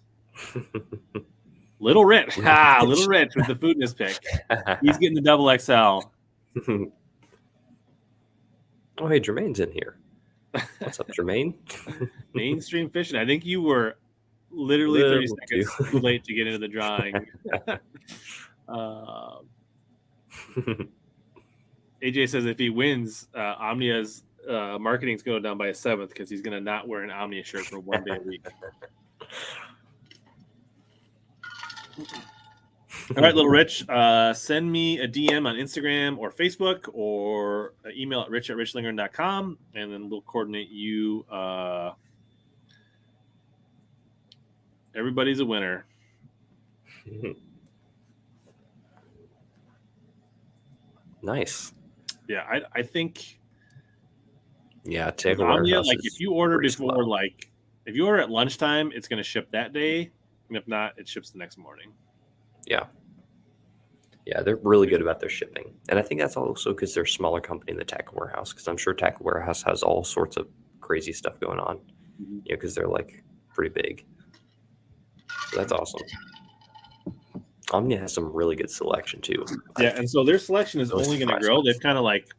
Little Rich. Little Rich with the foodness pick. He's getting the double XL. Oh, hey, Jermaine's in here. What's up, Jermaine? Mainstream fishing. I think you were literally 30 seconds too late to get into the drawing. AJ says if he wins, Omnia's marketing is going to go down by a seventh because he's going to not wear an Omnia shirt for 1 day a week. All right, Little Rich, send me a DM on Instagram or Facebook or email at rich@richlingern.com, and then we'll coordinate you. Everybody's a winner. Nice. Yeah, I think. Yeah, take a Omnia, like if you order before, like if you order at lunchtime, it's going to ship that day, and if not, it ships the next morning. Yeah. Yeah, they're really good about their shipping. And I think that's also because they're a smaller company in the Tackle Warehouse, because I'm sure Tackle Warehouse has all sorts of crazy stuff going on, because they're like pretty big. So that's awesome. Omnia has some really good selection too. Yeah, and so their selection is only going to grow. They've kind of like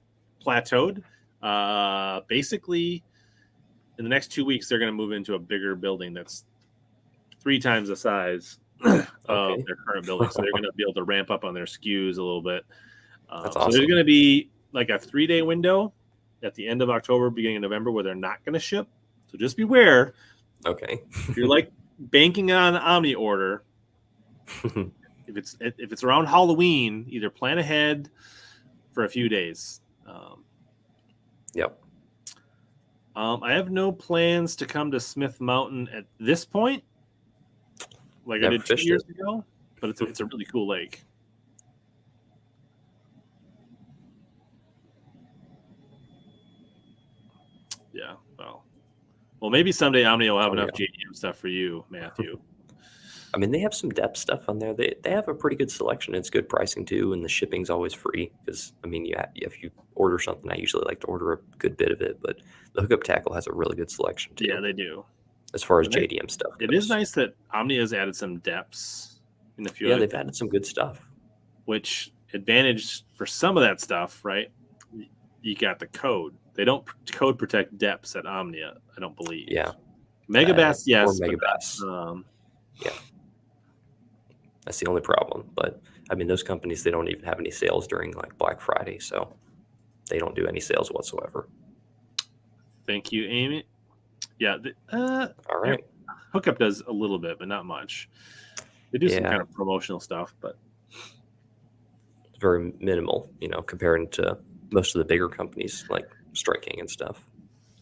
plateaued. Basically, in the next 2 weeks, they're going to move into a bigger building that's 3 times the size of their current building. So they're going to be able to ramp up on their SKUs a little bit. That's awesome. So there's going to be like a 3-day window at the end of October, beginning of November, where they're not going to ship. So just beware. Okay. If you're like banking on an Omni order, if it's around Halloween, either plan ahead for a few days. Yep. I have no plans to come to Smith Mountain at this point, like I did 2 years ago, but it's a really cool lake. Yeah, well, maybe someday Omni will have enough JDM stuff for you, Matthew. I mean, they have some depth stuff on there. They have a pretty good selection. It's good pricing too, and the shipping's always free. Because I mean, if you order something, I usually like to order a good bit of it. But the Hookup Tackle has a really good selection too. Yeah, they do. As far as JDM stuff goes. It is nice that Omni has added some depths in the few. Yeah, they've added some good stuff. Which advantage for some of that stuff, right? You got the code. They don't code protect depths at Omnia, I don't believe. Yeah. Megabass, yes. Or Megabass. Yeah. That's the only problem. But I mean, those companies, they don't even have any sales during like Black Friday, so they don't do any sales whatsoever. Thank you, Amy. Yeah. All right. Hookup does a little bit, but not much. They do some kind of promotional stuff, but it's very minimal, comparing to most of the bigger companies like Strike King and stuff.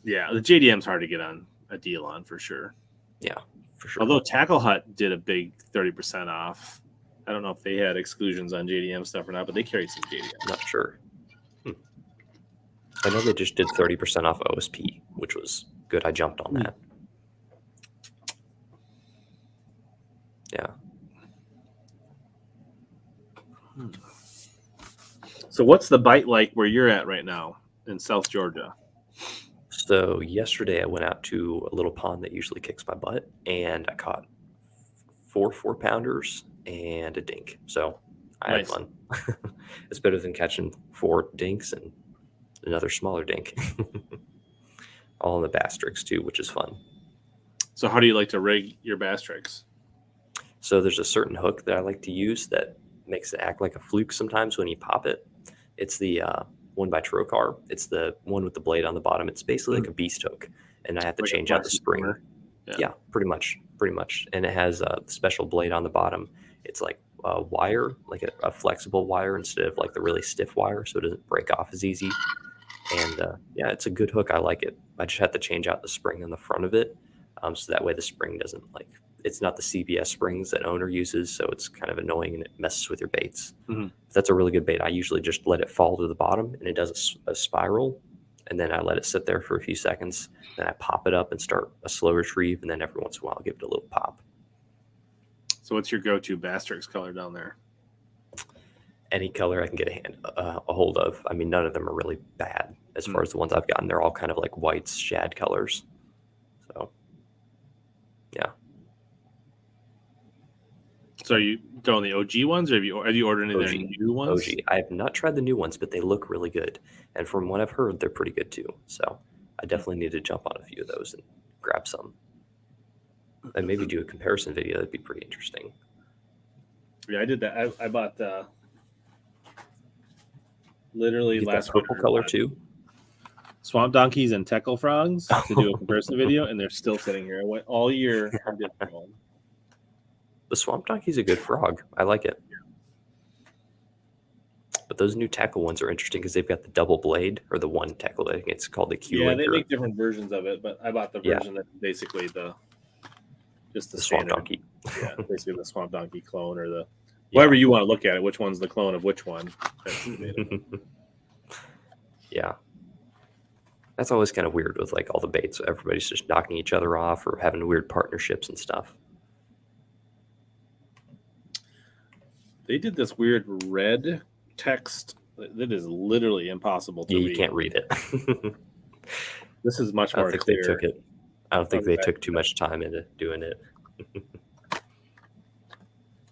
Yeah, the JDM's hard to get on a deal on for sure. Yeah, for sure. Although Tackle Hut did a big 30% off. I don't know if they had exclusions on JDM stuff or not, but they carry some JDM. Not sure. I know they just did 30% off OSP, which was good. I jumped on that. Yeah. So what's the bite like where you're at right now in South Georgia? So yesterday I went out to a little pond that usually kicks my butt, and I caught 4 4-pounders and a dink. So I Nice. had fun. It's better than catching 4 dinks and another smaller dink. All in the bass tricks too, which is fun. So how do you like to rig your bass tricks? So there's a certain hook that I like to use that makes it act like a fluke sometimes when you pop it. It's the one by Trocar. It's the one with the blade on the bottom. It's basically like a beast hook, and I have to Like change out the spring. Yeah, pretty much. And it has a special blade on the bottom. It's like a wire, like a flexible wire instead of like the really stiff wire, so it doesn't break off as easy. And yeah, it's a good hook. I like it. I just have to change out the spring on the front of it, so that way the spring doesn't like. It's not the CBS springs that owner uses, so it's kind of annoying and it messes with your baits. Mm-hmm. That's a really good bait. I usually just let it fall to the bottom and it does a spiral, and then I let it sit there for a few seconds. Then I pop it up and start a slow retrieve, and then every once in a while I'll give it a little pop. So what's your go-to bass tricks color down there? Any color I can get a hold of. I mean, none of them are really bad as far as the ones I've gotten. They're all kind of like whites, shad colors. So, yeah. So are you throwing the OG ones, or have you ordered any of their new ones? OG. I have not tried the new ones, but they look really good. And from what I've heard, they're pretty good too. So I definitely need to jump on a few of those and grab some. And maybe do a comparison video. That'd be pretty interesting. Yeah, I did that. I bought literally last purple color too. Swamp donkeys and tackle frogs to do a comparison video, and they're still sitting here. I went all year. The swamp donkey's a good frog. I like it. But those new tackle ones are interesting because they've got the double blade, or the one tackle. I think it's called the Q. Yeah, they make different versions of it, but I bought the version that's basically the swamp donkey. Yeah, basically the swamp donkey clone, or the whatever you want to look at it. Which one's the clone of which one? Yeah. That's always kind of weird with like all the baits. Everybody's just knocking each other off or having weird partnerships and stuff. They did this weird red text that is literally impossible to read. You can't read it. This is much more clear. I don't think they took too much time into doing it.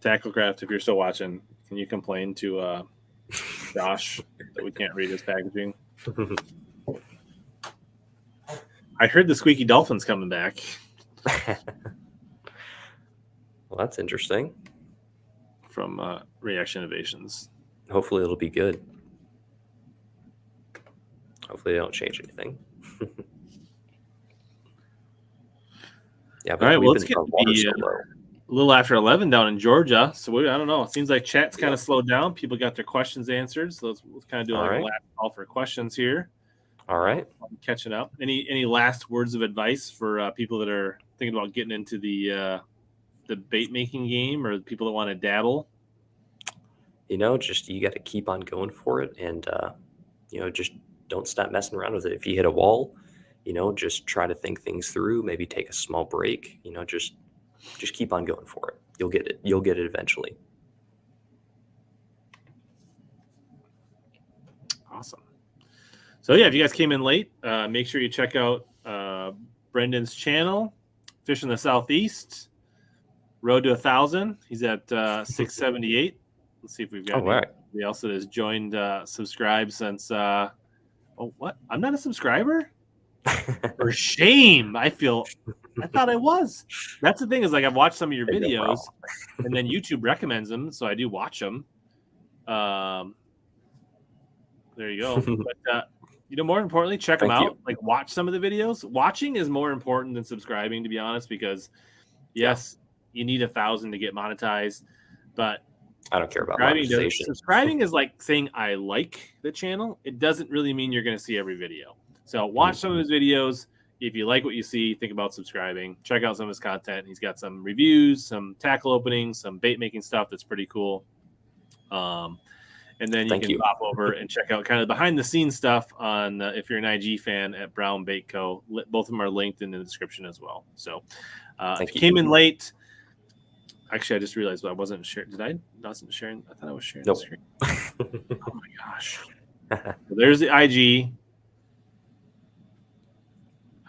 Tacklecraft, if you're still watching, can you complain to Josh that we can't read his packaging? I heard the Squeaky Dolphin's coming back. Well, that's interesting. From Reaction Innovations. Hopefully it'll be good. Hopefully they don't change anything. Yeah, but all right, well, let's get a little after 11 down in Georgia. So I don't know. It seems like chat's kind of slowed down. People got their questions answered. So let's kind of do a last call for questions here. All right. Catching up. Any last words of advice for people that are thinking about getting into the bait making game, or people that want to dabble? You got to keep on going for it, and just don't stop messing around with it. If you hit a wall, just try to think things through. Maybe take a small break. Just keep on going for it. You'll get it. You'll get it eventually. Awesome. So yeah, if you guys came in late, make sure you check out Brendan's channel, Fish in the Southeast, Road to 1,000. He's at 678. Let's see if we've got anybody else that has joined, subscribed since. What? I'm not a subscriber? For shame. I thought I was. That's the thing, is like I've watched some of your videos, and then YouTube recommends them, so I do watch them. There you go. But more importantly, check them out. Like, watch some of the videos. Watching is more important than subscribing, to be honest, because yes, you need 1,000 to get monetized, but I don't care about monetization. Subscribing is like saying I like the channel. It doesn't really mean you're going to see every video. So watch some of his videos. If you like what you see, think about subscribing. Check out some of his content. He's got some reviews, some tackle openings, some bait making stuff that's pretty cool. And then you can pop over and check out kind of behind the scenes stuff on if you're an IG fan at BrownBaitCo. Both of them are linked in the description as well. So if you came in late. Actually, I just realized I wasn't sharing. Wasn't sharing? I thought I was sharing the screen. Oh my gosh! So there's the IG.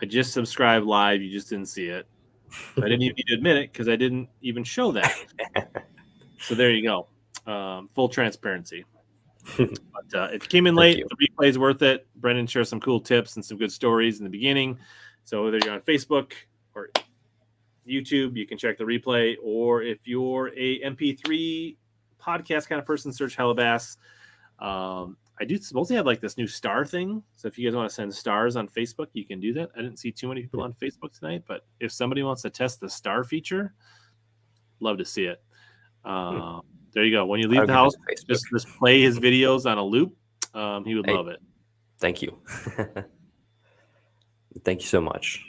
I just subscribed live. You just didn't see it. I didn't even need to admit it because I didn't even show that. So there you go. Full transparency. But if you came in late, the replay is worth it. Brendan shares some cool tips and some good stories in the beginning. So whether you're on Facebook or YouTube, you can check the replay. Or if you're a MP3 podcast kind of person, search HellaBass. I do mostly have like this new star thing. So if you guys want to send stars on Facebook, you can do that. I didn't see too many people on Facebook tonight, but if somebody wants to test the star feature, love to see it. There you go. When you leave the house, just play his videos on a loop. He would love it. Thank you. Thank you so much.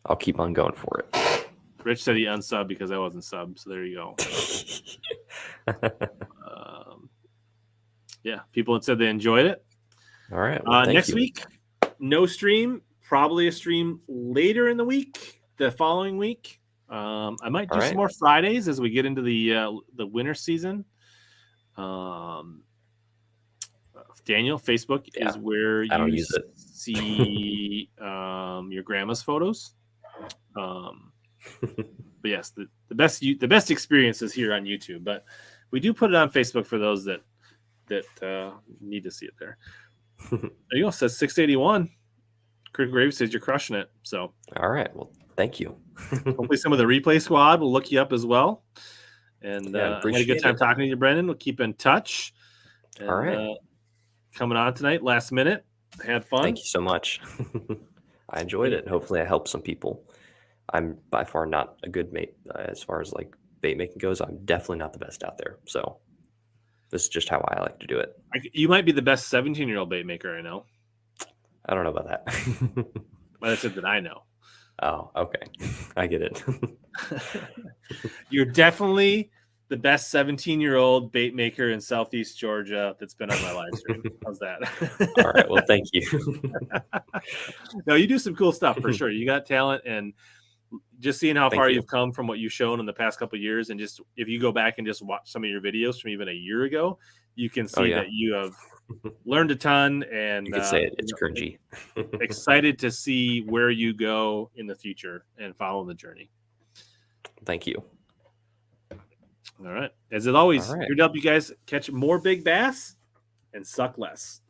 I'll keep on going for it. Rich said he unsubbed because I wasn't subbed. So there you go. Yeah, people had said they enjoyed it. All right. Well, next week, no stream. Probably a stream later in the week, the following week. I might do some more Fridays as we get into the winter season. Daniel, Facebook is where you see your grandma's photos. But yes, the best experience is here on YouTube. But we do put it on Facebook for those that need to see it there. There you go. It says 681. Crick Graves says you're crushing it. So all right. Well, thank you. Hopefully some of the replay squad will look you up as well. And I had a good time talking to you, Brendan. We'll keep in touch. And, all right. Coming on tonight, last minute. I had fun. Thank you so much. I enjoyed it. Hopefully I helped some people. I'm by far not a good mate as far as like bait making goes. I'm definitely not the best out there. So this is just how I like to do it. You might be the best 17-year-old bait maker I know. I don't know about that. But I said that I know. Oh, okay. I get it. You're definitely the best 17-year-old bait maker in Southeast Georgia that's been on my live stream. How's that? All right. Well, thank you. No, you do some cool stuff for sure. You got talent, and just seeing how far you've come from what you've shown in the past couple of years, and just if you go back and just watch some of your videos from even a year ago, you can see that you have learned a ton. And you can say it's cringy. Excited to see where you go in the future and follow the journey. Thank you. All right. As it always, here to help you guys catch more big bass and suck less.